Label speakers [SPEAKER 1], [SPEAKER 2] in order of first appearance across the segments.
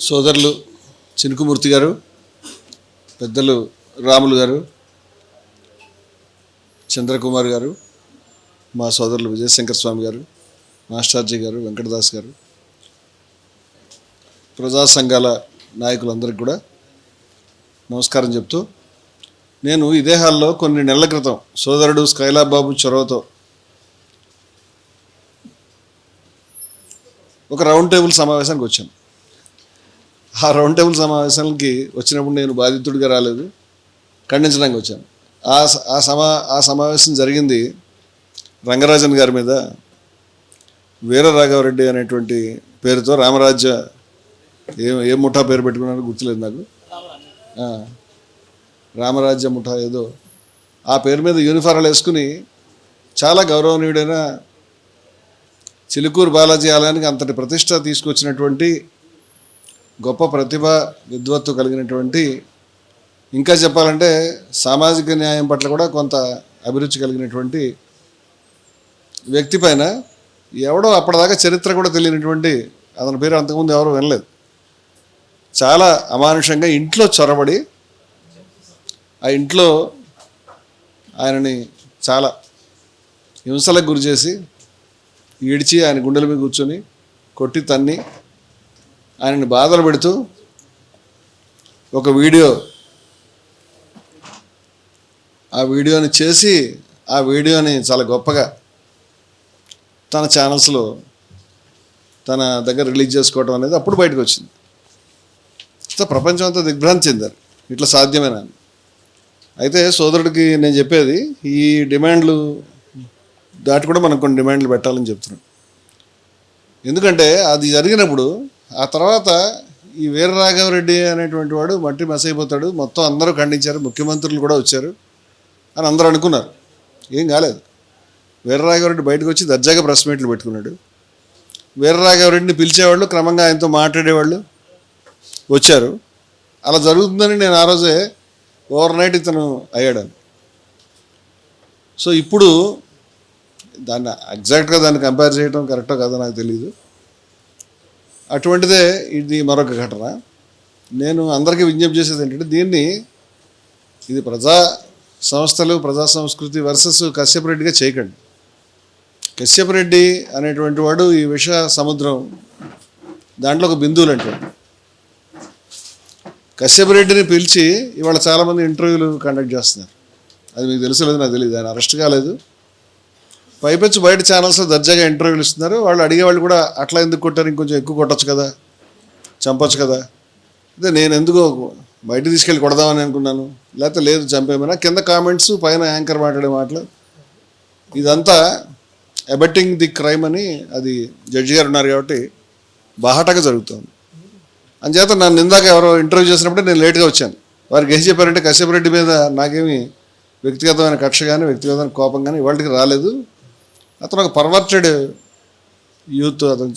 [SPEAKER 1] సోదరులు చినుకుమూర్తి గారు, పెద్దలు రాములు గారు, చంద్రకుమార్ గారు, మా సోదరులు విజయశంకర్ స్వామి గారు, మాస్టర్జీ గారు, వెంకటదాస్ గారు, ప్రజా సంఘాల నాయకులందరికీ కూడా నమస్కారం చెప్తూ, నేను ఇదే హాల్లో కొన్ని నెలల క్రితం సోదరుడు స్కైలాబ్ బాబు చొరవతో ఒక రౌండ్ టేబుల్ సమావేశానికి వచ్చాను. ఆ రౌండ్ టేబుల్ సమావేశానికి వచ్చినప్పుడు నేను బాధితుడిగా రాలేదు, ఖండించడానికి వచ్చాను. ఆ సమావేశం జరిగింది రంగరాజన్ గారి మీద వీర రాఘవరెడ్డి అనేటువంటి పేరుతో రామరాజ్య ఏ ముఠా పేరు పెట్టుకున్నారో గుర్తులేదు నాకు, రామరాజ్య ముఠా ఏదో ఆ పేరు మీద యూనిఫారాలు వేసుకుని చాలా గౌరవనీయుడైన చిలుకూరు బాలాజీ ఆలయానికి అంతటి ప్రతిష్ట తీసుకొచ్చినటువంటి గొప్ప ప్రతిభ విద్వత్తు కలిగినటువంటి, ఇంకా చెప్పాలంటే సామాజిక న్యాయం పట్ల కూడా కొంత అభిరుచి కలిగినటువంటి వ్యక్తి పైన ఎవడో అప్పటిదాకా చరిత్ర కూడా తెలియనటువంటి, అతని పేరు అంతకుముందు ఎవరు వినలేదు, చాలా అమానుషంగా ఇంట్లో చొరబడి ఆ ఇంట్లో ఆయనని చాలా హింసలకు గురి చేసి ఈడ్చి ఆయన గుండెల మీద కూర్చొని కొట్టి తన్ని ఆయనని బాధలు పెడుతూ ఒక వీడియోని చేసి ఆ వీడియోని చాలా గొప్పగా తన ఛానల్స్లో తన దగ్గర రిలీజ్ చేసుకోవడం అనేది అప్పుడు బయటకు వచ్చింది. ప్రపంచం అంతా దిగ్భ్రాంతి చెందారు, ఇట్లా సాధ్యమేనా. అయితే సోదరుడికి నేను చెప్పేది, ఈ డిమాండ్లు దాటి కూడా మనం కొన్ని డిమాండ్లు పెట్టాలని చెప్తున్నాను. ఎందుకంటే అది జరిగినప్పుడు ఆ తర్వాత ఈ వీర రాఘవరెడ్డి అనేటువంటి వాడు మట్టి మసైపోతాడు, మొత్తం అందరూ ఖండించారు, ముఖ్యమంత్రులు కూడా వచ్చారు అని అందరూ అనుకున్నారు. ఏం కాలేదు. వీర రాఘవరెడ్డి బయటకు వచ్చి దర్జాగా ప్రెస్ మీట్లు పెట్టుకున్నాడు. వీర రాఘవరెడ్డిని పిలిచేవాళ్ళు, క్రమంగా ఆయనతో మాట్లాడేవాళ్ళు వచ్చారు. అలా జరుగుతుందని నేను ఆ రోజే ఓవర్ నైట్ ఇతను అయ్యాడని. సో ఇప్పుడు దాన్ని ఎగ్జాక్ట్గా దాన్ని కంపేర్ చేయడం కరెక్టో కాదో నాకు తెలియదు. అటువంటిదే ఇది మరొక ఘటన. నేను అందరికీ విజ్ఞప్తి చేసేది ఏంటంటే, ఇది ప్రజా సంస్థలు, ప్రజా సంస్కృతి వర్సెస్ కశ్యప్ రెడ్డిగా చేయకండి. కశ్యప్ రెడ్డి అనేటువంటి వాడు ఈ విష సముద్రం దాంట్లో ఒక బిందువులు అంటాడు. కశ్యప్ రెడ్డిని పిలిచి ఇవాళ చాలామంది ఇంటర్వ్యూలు కండక్ట్ చేస్తున్నారు. అది మీకు తెలుసలేదు, నాకు తెలియదు. ఆయన అరెస్ట్ కాలేదు, పైపెచ్చు బయట ఛానల్స్లో దర్జాగా ఇంటర్వ్యూలు ఇస్తున్నారు. వాళ్ళు అడిగేవాళ్ళు కూడా అట్లా ఎందుకు కొట్టారు, ఇంకొంచెం ఎక్కువ కొట్టచ్చు కదా, చంపచ్చు కదా. అదే నేను ఎందుకో బయట తీసుకెళ్ళి కొడదామని అనుకున్నాను, లేకపోతే లేదు చంపేమైనా. కింద కామెంట్స్, పైన యాంకర్ మాట్లాడే మాటలు, ఇదంతా అబెట్టింగ్ ది క్రైమ్ అని అది జడ్జి గారు ఉన్నారు కాబట్టి బాహాటగా జరుగుతుంది. అంచేత నన్ను ఇందాక ఎవరో ఇంటర్వ్యూ చేసినప్పుడే నేను లేట్గా వచ్చాను. వారికి ఏం చెప్పారంటే, కశ్యప్ రెడ్డి మీద నాకేమి వ్యక్తిగతమైన కక్ష కానీ వ్యక్తిగతమైన కోపం కానీ ఇవాళకి రాలేదు. అతను ఒక పర్వర్టెడ్ యూత్, అతను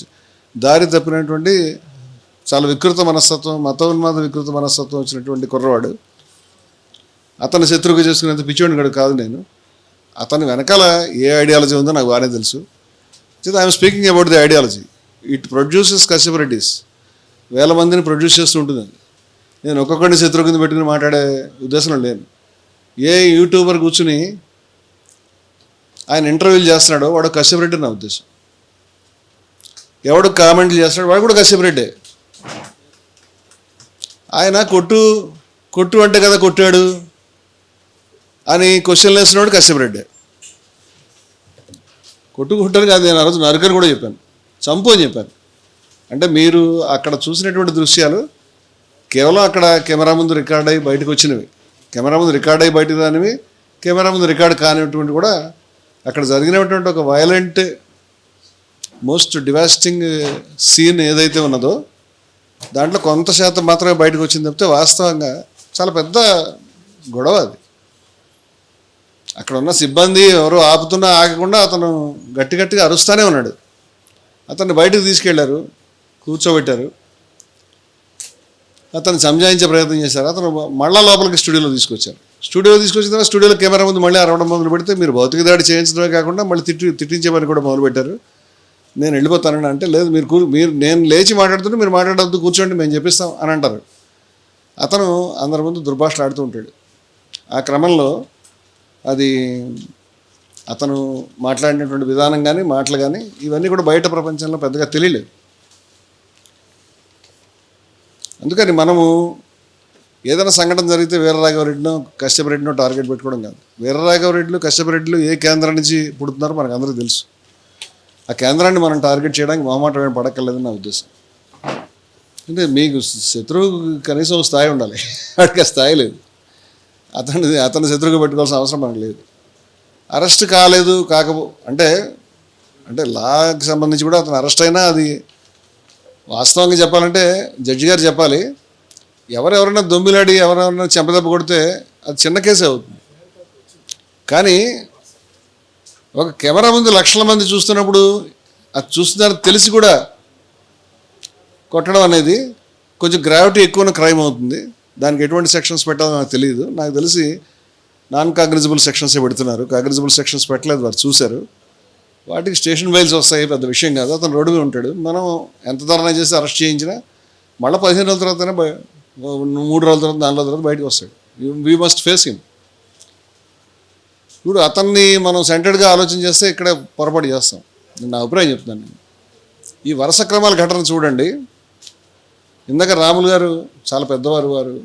[SPEAKER 1] దారి తప్పినటువంటి చాలా వికృత మనస్తత్వం, మతోన్మాద వికృత మనస్తత్వం వచ్చినటువంటి కుర్రవాడు. అతను శత్రువుగా చేసుకునేంత పిచ్చివాడిని కాదు నేను. అతని వెనకాల ఏ ఐడియాలజీ ఉందో నాకు బాగానే తెలుసు. I'm speaking about the ideology. It produces Kashyap Reddys. వేల మందిని ప్రొడ్యూస్ చేస్తూ ఉంటుంది. నేను ఒక్కొక్కడిని శత్రువు కింద పెట్టుకుని మాట్లాడే ఉద్దేశంలో లేను. ఏ యూట్యూబర్ కూర్చుని ఆయన ఇంటర్వ్యూలు చేస్తున్నాడో వాడు కశ్యప్ రెడ్డి నా ఉద్దేశం. ఎవడు కామెంట్లు చేస్తున్నాడు వాడు కూడా కశ్యప్ రెడ్డే. ఆయన కొట్టు అంటే కదా కొట్టాడు అని క్వశ్చన్లు వేస్తున్నాడు కశ్యప్ రెడ్డే. కొట్టాను కాదు, నేను ఆ రోజు నరకని కూడా చెప్పాను, చంపు అని చెప్పాను. అంటే మీరు అక్కడ చూసినటువంటి దృశ్యాలు కేవలం అక్కడ కెమెరా ముందు రికార్డ్ అయ్యి బయటకు వచ్చినవి, కెమెరా ముందు రికార్డ్ అయ్యి బయటకు రానివి, కెమెరా ముందు రికార్డ్ కానిటువంటి కూడా అక్కడ జరిగినటువంటి ఒక వైలెంట్ మోస్ట్ డివాస్టింగ్ సీన్ ఏదైతే ఉన్నదో దాంట్లో కొంత శాతం మాత్రమే బయటకు వచ్చింది తప్పితే వాస్తవంగా చాలా పెద్ద గొడవ అది. అక్కడ ఉన్న సిబ్బంది ఎవరో ఆపుతున్నా ఆగకుండా అతను గట్టిగా అరుస్తూనే ఉన్నాడు. అతన్ని బయటకు తీసుకెళ్లారు, కూర్చోబెట్టారు, అతను సంజాయించే ప్రయత్నం చేశారు. అతను మళ్ళా లోపలికి స్టూడియోలో తీసుకొచ్చారు. తీసుకొచ్చిన తర్వాత స్టూడియోలో కెమెరా ముందు మళ్ళీ అరవడం మొదలు పెడితే మీరు భౌతిక దాడి చేయించడమే కాకుండా మళ్ళీ తిట్టించే పని కూడా మొదలుపెట్టారు. నేను వెళ్ళిపోతానని అంటే, లేదు మీరు నేను లేచి మాట్లాడుతుంటే మీరు మాట్లాడద్దు, కూర్చోండి, మేము చెప్పిస్తాం అని అంటారు. అతను అందరి ముందు దుర్భాషలు ఆడుతూ ఉంటాడు. ఆ క్రమంలో అది అతను మాట్లాడినటువంటి విధానం కానీ మాటలు కానీ ఇవన్నీ కూడా బయట ప్రపంచంలో పెద్దగా తెలియలేదు. అందుకని మనము ఏదైనా సంఘటన జరిగితే వీరరాఘవరెడ్డినో కశ్యపరెడ్డినో టార్గెట్ పెట్టుకోవడం కాదు. వీరరాఘవరెడ్డిలు కశ్యపరెడ్డిలు ఏ కేంద్రం నుంచి పుడుతున్నారో మనకు అందరికీ తెలుసు. ఆ కేంద్రాన్ని మనం టార్గెట్ చేయడానికి మొహమాటం పడక్కర్లేదని నా ఉద్దేశం. అంటే మీకు శత్రువు కనీసం స్థాయి ఉండాలి, వాడికి ఆ స్థాయి లేదు. అతన్ని శత్రువుగా పెట్టుకోవాల్సిన అవసరం మనకు లేదు. అరెస్ట్ కాలేదు అంటే లాకి సంబంధించి కూడా అతను అరెస్ట్ అయినా అది వాస్తవంగా చెప్పాలంటే జడ్జి గారు చెప్పాలి, ఎవరెవరైనా దొమ్మిలాడి ఎవరెవరైనా చెంపదెబ్బ కొడితే అది చిన్న కేసే అవుతుంది. కానీ ఒక కెమెరా ముందు లక్షల మంది చూస్తున్నప్పుడు అది చూస్తున్నారని తెలిసి కూడా కొట్టడం అనేది కొంచెం గ్రావిటీ ఎక్కువ క్రైమ్ అవుతుంది. దానికి ఎటువంటి సెక్షన్స్ పెట్టాలో నాకు తెలియదు. నాకు తెలిసి నాన్ కాగ్నిజబుల్ సెక్షన్సే పెడుతున్నారు, కాగ్నిజబుల్ సెక్షన్స్ పెట్టలేదు. వారు చూశారు, వాటికి స్టేషన్ వైల్స్ వస్తాయి, పెద్ద విషయం కాదు. అతను రోడ్డు మీద ఉంటాడు, మనం ఎంత ధర్నా చేసి అరెస్ట్ చేయించినా మళ్ళీ 15 రోజుల తర్వాతనే 3 రోజుల తర్వాత 4 రోజుల తర్వాత బయటకు వస్తాడు. We must face him. ఇప్పుడు అతన్ని మనం సెంటర్డ్గా ఆలోచన చేస్తే ఇక్కడ పొరపాటు చేస్తాం. నేను నా అభిప్రాయం చెప్తున్నాను. నేను ఈ వరుస క్రమాల ఘటన చూడండి. ఇందాక రాములు గారు చాలా పెద్దవారు, వారు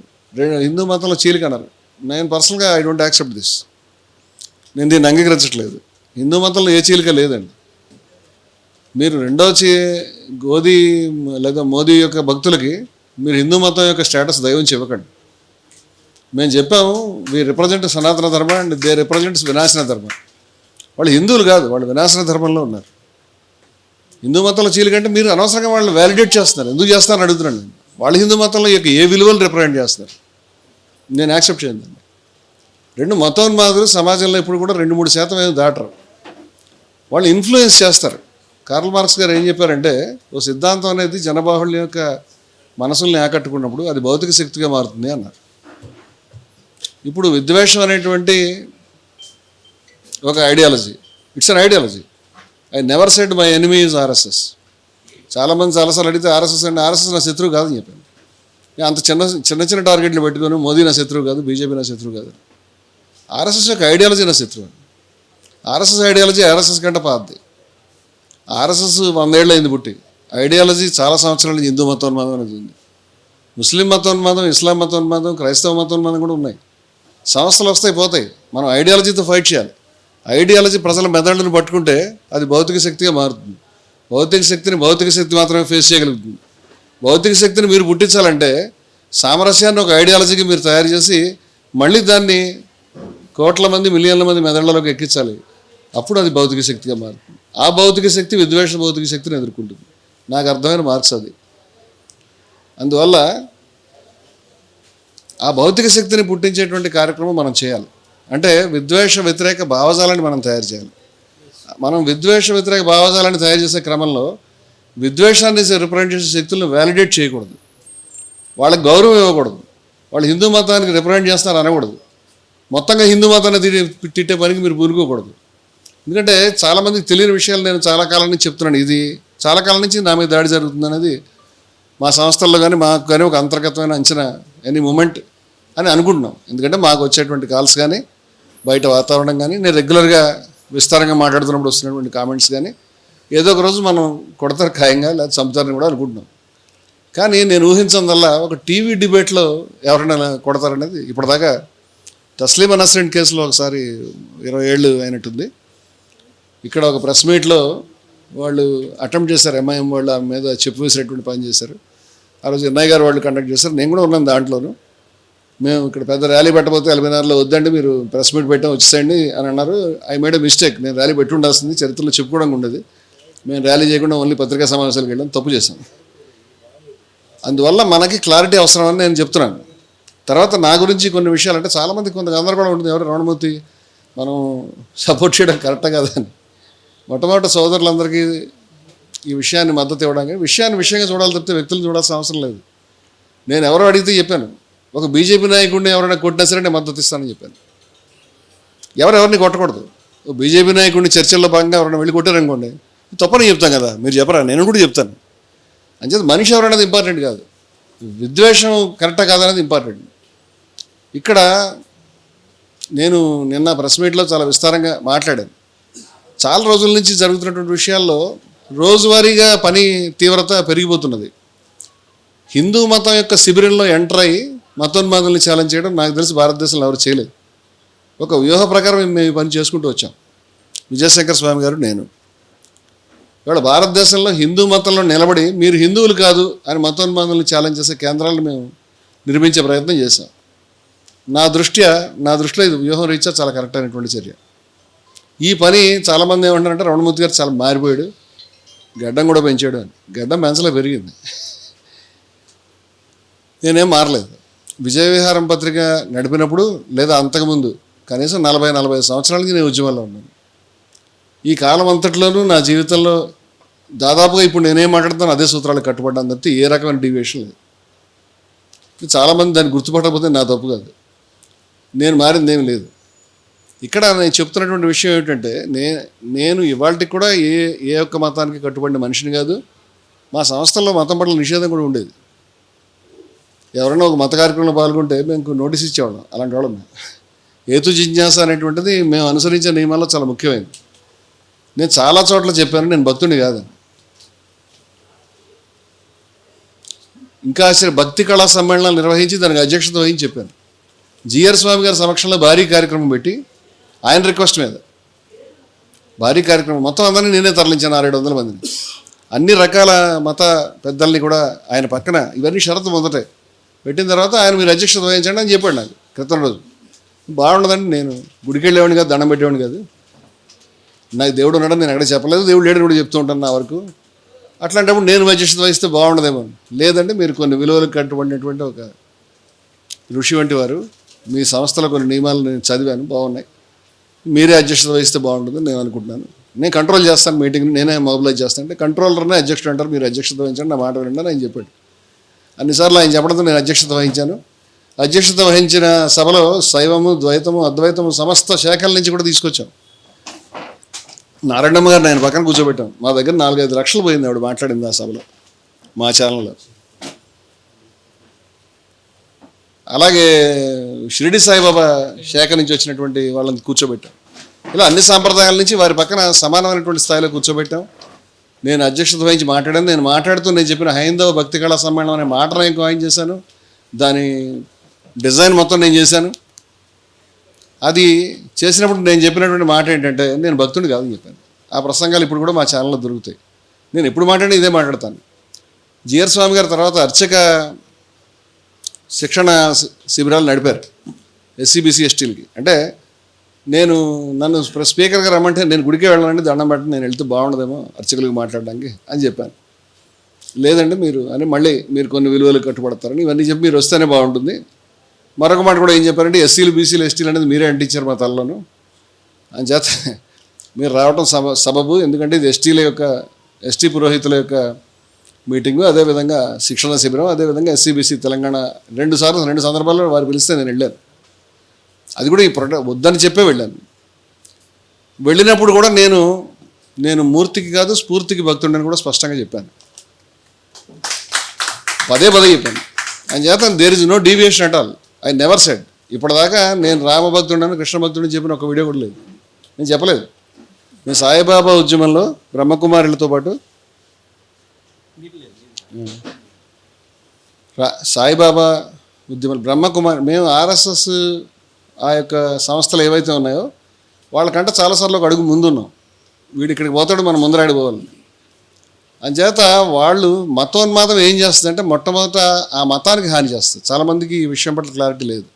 [SPEAKER 1] హిందూ మతంలో చీలిక అన్నారు. నేను పర్సనల్గా ఐ డోంట్ యాక్సెప్ట్ దిస్. నేను దీన్ని అంగీకరించట్లేదు. హిందూ మతంలో ఏ చీలిక లేదండి. మీరు గోధీ లేదా మోదీ యొక్క భక్తులకి మీరు హిందూ మతం యొక్క స్టేటస్ దయవుంచి ఇవ్వకండి. మేము చెప్పాము, వీ రిప్రజెంట్ సనాతన ధర్మ అండ్ దే రిప్రజెంట్స్ వినాశన ధర్మ. వాళ్ళు హిందువులు కాదు, వాళ్ళు వినాశన ధర్మంలో ఉన్నారు. హిందూ మతంలో చీలికంటే మీరు అనవసరంగా వాళ్ళని వ్యాలిడేట్ చేస్తున్నారు. ఎందుకు చేస్తారని అడుగుతున్నాను నేను. వాళ్ళు హిందూ మతంలో యొక్క ఏ విలువలు రిప్రజెంట్ చేస్తారు, నేను యాక్సెప్ట్ చేయను. 2 మతోన్మాదులు సమాజంలో ఇప్పుడు కూడా 2-3% ఏదో దాటరు. వాళ్ళు ఇన్ఫ్లుయెన్స్ చేస్తారు. కార్ల్ మార్క్స్ గారు ఏం చెప్పారంటే, ఓ సిద్ధాంతం అనేది జనబాహుళ్యం యొక్క మనసుల్ని ఆకట్టుకున్నప్పుడు అది భౌతిక శక్తిగా మారుతుంది అన్నారు. ఇప్పుడు విద్వేషం అనేటువంటి ఒక ideology, it's an ideology. I never said my enemy is RSS. చాలామంది చాలాసార్లు అడిగితే ఆర్ఎస్ఎస్ అంటే ఆర్ఎస్ఎస్ నా శత్రువు కాదని చెప్పాను. అంత చిన్న టార్గెట్లు పెట్టుకొని మోదీ నా శత్రువు కాదు, బీజేపీ నా శత్రువు కాదు. ఆర్ఎస్ఎస్ యొక్క ఐడియాలజీ నా శత్రువు. ఆర్ఎస్ఎస్ ఐడియాలజీ ఆర్ఎస్ఎస్ కంటే పాతది. ఆర్ఎస్ఎస్ 100 ఏళ్ళు అయింది పుట్టి. ఐడియాలజీ చాలా సంవత్సరాల నుంచి హిందూ మతోన్మాదం అనేది ఉంది. ముస్లిం మతోన్మాదం, ఇస్లాం మతోన్మాదం, క్రైస్తవ మతోన్మాదం కూడా ఉన్నాయి. సంస్థలు వస్తాయి పోతాయి. మనం ఐడియాలజీతో ఫైట్ చేయాలి. ఐడియాలజీ ప్రజల మెదడును పట్టుకుంటే అది భౌతిక శక్తిగా మారుతుంది. భౌతిక శక్తి మాత్రమే ఫేస్ చేయగలుగుతుంది. భౌతిక శక్తిని మీరు పుట్టించాలంటే సామరస్యాన్ని ఒక ఐడియాలజీకి మీరు తయారు చేసి మళ్ళీ దాన్ని కోట్ల మంది, మిలియన్ల మంది మెదళ్లలోకి ఎక్కించాలి. అప్పుడు అది భౌతిక శక్తిగా మారుతుంది. ఆ భౌతిక శక్తి విద్వేష భౌతిక శక్తిని ఎదుర్కొంటుంది. నాకు అర్థమైన మార్క్స్ అది. అందువల్ల ఆ భౌతిక శక్తిని పుట్టించేటువంటి కార్యక్రమం మనం చేయాలి. అంటే విద్వేష వ్యతిరేక భావజాలాన్ని మనం తయారు చేయాలి. మనం విద్వేష వ్యతిరేక భావజాలాన్ని తయారు చేసే క్రమంలో విద్వేషాన్ని రిప్రజెంట్ చేసే శక్తులను వ్యాలిడేట్ చేయకూడదు, వాళ్ళకి గౌరవం ఇవ్వకూడదు, వాళ్ళు హిందూ మతానికి రిప్రజెంట్ చేస్తున్నారు అనకూడదు. మొత్తంగా హిందూ మతాన్ని తిట్టే పనికి మీరు పూనుకోకూడదు. ఎందుకంటే చాలామందికి తెలియని విషయాలు నేను చాలా కాలం నుంచి చెప్తున్నాను. ఇది చాలా కాలం నుంచి నా మీద దాడి జరుగుతుంది అనేది మా సంస్థల్లో కానీ మాకు కానీ ఒక అంతర్గతమైన అంచనా, ఎనీ మూమెంట్ అని అనుకుంటున్నాం. ఎందుకంటే మాకు వచ్చేటువంటి కాల్స్ కానీ బయట వాతావరణం కానీ నేను రెగ్యులర్గా విస్తారంగా మాట్లాడుతున్నప్పుడు వస్తున్నటువంటి కామెంట్స్ కానీ ఏదో ఒక రోజు మనం కొడతారు ఖాయంగా, లేదా చంపుతారని కూడా అనుకుంటున్నాం. కానీ నేను ఊహించడంవల్ల ఒక టీవీ డిబేట్లో ఎవరైనా కొడతారనేది ఇప్పటిదాకా తస్లీం నస్రీన్ కేసులో ఒకసారి 20 ఏళ్ళు అయినట్టుంది. ఇక్కడ ఒక ప్రెస్ మీట్లో వాళ్ళు అటెంప్ట్ చేశారు, ఎంఐఎం వాళ్ళు ఆమె మీద చెప్పు వేసినటువంటి పని చేశారు. ఆ రోజు ఎన్ఐ గారు వాళ్ళు కండక్ట్ చేశారు, నేను కూడా ఉన్నాను దాంట్లోనూ. మేము ఇక్కడ పెద్ద ర్యాలీ పెట్టబోతే ఎల్బీనగర్లో వద్దండి, మీరు ప్రెస్ మీట్ పెట్టాం వచ్చేసేయండి అని అన్నారు. I made a mistake. నేను ర్యాలీ పెట్టి ఉండాల్సింది, చరిత్రలో చెప్పుకోవడం ఉండేది. మేము ర్యాలీ చేయకుండా ఓన్లీ పత్రికా సమావేశాలకు వెళ్ళాం, తప్పు చేశాం. అందువల్ల మనకి క్లారిటీ అవసరమని నేను చెప్తున్నాను. తర్వాత నా గురించి కొన్ని విషయాలు అంటే చాలామంది కొంత గందరగోళం ఉంటుంది, ఎవరు రమణమూర్తి మనం సపోర్ట్ చేయడం కరెక్ట్ కాదని. మొట్టమొదటి సోదరులందరికీ ఈ విషయాన్ని మద్దతు ఇవ్వడానికి, విషయంగా చూడాలి తప్పితే వ్యక్తులను చూడాల్సిన అవసరం లేదు. నేను ఎవరో అడిగితే చెప్పాను, ఒక బీజేపీ నాయకుడిని ఎవరైనా కొట్టినా సరే నేను మద్దతు ఇస్తానని చెప్పాను. ఎవరిని కొట్టకూడదు. బీజేపీ నాయకుడిని చర్చల్లో భాగంగా ఎవరైనా వెళ్ళి కొట్టారనుకోండి, తప్పని చెప్తాం కదా, మీరు చెప్పరా, నేను కూడా చెప్తాను. అంచేత మనిషి ఎవరనేది ఇంపార్టెంట్ కాదు, విద్వేషం కరెక్టా కాదనేది ఇంపార్టెంట్. ఇక్కడ నేను నిన్న ప్రెస్ మీట్లో చాలా విస్తారంగా మాట్లాడాను. చాలా రోజుల నుంచి జరుగుతున్నటువంటి విషయాల్లో రోజువారీగా పని తీవ్రత పెరిగిపోతున్నది. హిందూ మతం యొక్క శిబిరంలో ఎంటర్ అయ్యి మతోన్మాదుల్ని ఛాలెంజ్ చేయడం నాకు తెలిసి భారతదేశంలో ఎవరు చేయలేదు. ఒక వ్యూహ ప్రకారం మేము ఈ పని చేసుకుంటూ వచ్చాం, విజయశంకర్ స్వామి గారు, నేను. ఇవాళ భారతదేశంలో హిందూ మతంలో నిలబడి మీరు హిందువులు కాదు అని మతోన్మాదుల్ని ఛాలెంజ్ చేసే కేంద్రాలను మేము నిర్మించే ప్రయత్నం చేశాం. నా దృష్టిలో ఇది వ్యూహం రీత్యా చాలా కరెక్ట్ అయినటువంటి చర్య. ఈ పని చాలామంది ఏమంటారంటే రమణమూర్తి గారు చాలా మారిపోయాడు, గడ్డం కూడా పెంచాడు అని. గడ్డం పెంచలే, పెరిగింది. నేనేం మారలేదు. విజయ విహారం పత్రిక నడిపినప్పుడు లేదా అంతకుముందు కనీసం 40-45 సంవత్సరాల నుంచి నేను ఉద్యమంలో ఉన్నాను. ఈ కాలం అంతట్లోనూ నా జీవితంలో దాదాపుగా ఇప్పుడు నేనేం మాట్లాడుతాను అదే సూత్రాలు కట్టుబడ్డాను తప్పితే ఏ రకమైన డీవియేషన్ లేదు. చాలామంది దాన్ని గుర్తుపట్టకపోతే నా తప్పు కాదు, నేను మారింది ఏమి లేదు. ఇక్కడ నేను చెప్తున్నటువంటి విషయం ఏమిటంటే నేను ఇవాళకి కూడా ఏ ఒక్క మతానికి కట్టుబడిన మనిషిని కాదు. మా సంస్థల్లో మతం పట్ల నిషేధం కూడా ఉండేది. ఎవరైనా ఒక మత కార్యక్రమంలో పాల్గొంటే మేము నోటీస్ ఇచ్చేవాళ్ళం. అలాంటి వాళ్ళం మేము. హేతు జిజ్ఞాస అనేటువంటిది మేము అనుసరించే నియమాల్లో చాలా ముఖ్యమైనది. నేను చాలా చోట్ల చెప్పాను నేను భక్తుడిని కాదని. ఇంకా భక్తి కళా సమ్మేళనాలు నిర్వహించి దానికి అధ్యక్షత వహించి చెప్పాను. జిఆర్ స్వామి గారి సమక్షంలో భారీ కార్యక్రమం పెట్టి ఆయన రిక్వెస్ట్ మీద భారీ కార్యక్రమం మొత్తం అందరినీ నేనే తరలించాను, 600-700 మందిని. అన్ని రకాల మత పెద్దల్ని కూడా ఆయన పక్కన, ఇవన్నీ షరతు మొదటే పెట్టిన తర్వాత ఆయన మీరు అధ్యక్షత వహించండి అని చెప్పాడు నాకు క్రితం రోజు. బాగుండదండి, నేను గుడికి వెళ్ళేవాడిని కాదు, దండం పెట్టేవాడిని కాదు, నాకు దేవుడు ఉన్నాడని నేను ఎక్కడ చెప్పలేదు, దేవుడు లేడని కూడా చెప్తూ ఉంటాను నా వరకు. అట్లాంటప్పుడు నేను అధ్యక్షత వహిస్తే బాగుండదేమో. లేదంటే మీరు కొన్ని విలువలకు కట్టుబడినటువంటి ఒక ఋషి వంటి వారు, మీ సంస్థలో కొన్ని నియమాలు నేను చదివాను, బాగున్నాయి, మీరే అధ్యక్షత వహిస్తే బాగుంటుందని నేను అనుకుంటున్నాను. నేను కంట్రోల్ చేస్తాను, మీటింగ్ని నేనే మొబిలైజ్ చేస్తాను అంటే కంట్రోలర్నే అధ్యక్షుడు అంటారు, మీరు అధ్యక్షత వహించండి, నా మాట వినండి అని ఆయన చెప్పాడు. అన్నిసార్లు ఆయన చెప్పడంతో నేను అధ్యక్షత వహించాను. అధ్యక్షత వహించిన సభలో శైవము, ద్వైతము, అద్వైతము సమస్త శాఖల నుంచి కూడా తీసుకొచ్చాం. నారాయణమ్మ గారిని ఆయన పక్కన కూర్చోబెట్టాం. మా దగ్గర 4-5 లక్షలు పోయింది ఆవిడ మాట్లాడింది ఆ సభలో, మా ఛానల్లో. అలాగే షిరిడి సాయిబాబా శాఖ నుంచి వచ్చినటువంటి వాళ్ళని కూర్చోబెట్టాం. ఇలా అన్ని సాంప్రదాయాల నుంచి వారి పక్కన సమానమైనటువంటి స్థాయిలో కూర్చోబెట్టాం. నేను అధ్యక్షత వహించి మాట్లాడాను. నేను మాట్లాడుతూ నేను చెప్పిన హైందవ భక్తి కళా సమ్మేళనం అనే మాట నేను కాయిన్ చేశాను. దాని డిజైన్ మొత్తం నేను చేశాను. అది చేసినప్పుడు నేను చెప్పినటువంటి మాట ఏంటంటే నేను భక్తుడిని కాదని చెప్పాను. ఆ ప్రసంగాలు ఇప్పుడు కూడా మా ఛానల్లో దొరుకుతాయి. నేను ఎప్పుడు మాట్లాడినా ఇదే మాట్లాడతాను. జిఆర్ స్వామి గారి తర్వాత అర్చక శిక్షణ శిబిరాలు నడిపారు ఎస్సీబీసీ ఎస్టీలకి. అంటే నన్ను స్పీకర్గా రమ్మంటే నేను గుడికే వెళ్ళాలంటే దండం పెట్టండి, నేను వెళ్తే బాగుండదేమో అర్చకులకు మాట్లాడడానికి అని చెప్పాను. లేదండి మళ్ళీ మీరు కొన్ని విలువలు కట్టుబడతారని ఇవన్నీ చెప్పి మీరు వస్తేనే బాగుంటుంది. మరొక మాట కూడా ఏం చెప్పారంటే ఎస్సీలు, బీసీలు, ఎస్టీలు అనేది మీరే అంటించారు మా తలలోను అని చేత మీరు రావడం సబబు. ఎందుకంటే ఇది ఎస్టీ పురోహితుల యొక్క మీటింగు, అదేవిధంగా శిక్షణ శిబిరం, అదేవిధంగా ఎస్సీబీసీ తెలంగాణ 2 సందర్భాల్లో వారు పిలిస్తే నేను వెళ్ళాను. అది కూడా ఈ వద్దని చెప్పే వెళ్ళాను. వెళ్ళినప్పుడు కూడా నేను మూర్తికి కాదు స్ఫూర్తికి భక్తుడిని కూడా స్పష్టంగా చెప్పాను, పదే చెప్పాను. ఆయన చేత there is no deviation at all, I never said. ఇప్పటిదాకా నేను రామభక్తుడిని, కృష్ణ భక్తుడిని చెప్పిన ఒక వీడియో కూడా లేదు, నేను చెప్పలేదు. నేను సాయిబాబా ఉద్యమంలో బ్రహ్మకుమారులతో పాటు సాయిబాబా ఉద్యమం, బ్రహ్మకుమారి, మేము ఆర్ఎస్ఎస్ ఆ యొక్క సంస్థలు ఏవైతే ఉన్నాయో వాళ్ళకంటే చాలాసార్లు ఒక అడుగు ముందున్నాం. వీడు ఇక్కడికి పోతాడు, మనం ముందరాడిపోవాలి. అంచేత వాళ్ళు మతోన్మాదం ఏం చేస్తుందంటే మొట్టమొదట ఆ మతానికి హాని చేస్తుంది. చాలామందికి ఈ విషయం పట్ల క్లారిటీ లేదు.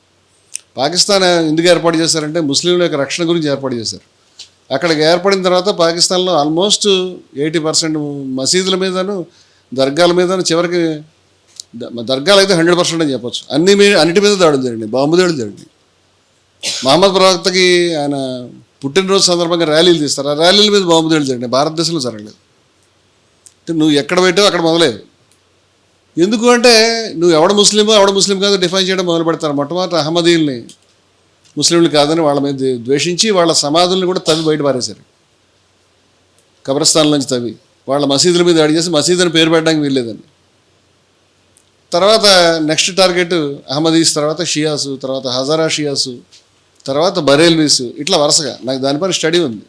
[SPEAKER 1] పాకిస్తాన్ ఎందుకు ఏర్పాటు చేశారంటే ముస్లింల యొక్క రక్షణ గురించి ఏర్పాటు చేశారు. అక్కడికి ఏర్పడిన తర్వాత పాకిస్తాన్లో ఆల్మోస్ట్ 80% మసీదుల మీదను, దర్గాల మీదను, చివరికి దర్గాలు అయితే 100% అని చెప్పచ్చు. అన్నిటి మీద దాడులు జరిగినాయి, బాంబు దాడులు జరిగినాయి. మహమ్మద్ ప్రవక్తకి ఆయన పుట్టినరోజు సందర్భంగా ర్యాలీలు తీస్తారు, ఆ ర్యాలీల మీద బాంబు దాడులు జరిగినాయి. భారతదేశంలో జరగలేదు. నువ్వు ఎక్కడ పెట్టావు అక్కడ మొదలేదు. ఎందుకు అంటే నువ్వు ఎవడ ముస్లిం కాదు డిఫైన్ చేయడం మొదలు పెడతారు. మొట్టమొదటి అహ్మదీల్ని ముస్లింలు కాదని వాళ్ళ మీద ద్వేషించి వాళ్ళ సమాధుల్ని కూడా తవ్వి బయట పారేశారు. కబ్రస్థానం నుంచి తవ్వి వాళ్ళ మసీదుల మీద దాడి చేసి మసీదు అని పేరు పెట్టడానికి వీల్లేదండి. తర్వాత నెక్స్ట్ టార్గెట్ అహ్మదీస్, తర్వాత షియాసు, తర్వాత హజారా షియాసు, తర్వాత బరేల్వీసు, ఇట్లా వరుసగా నాకు దానిపైన స్టడీ ఉంది.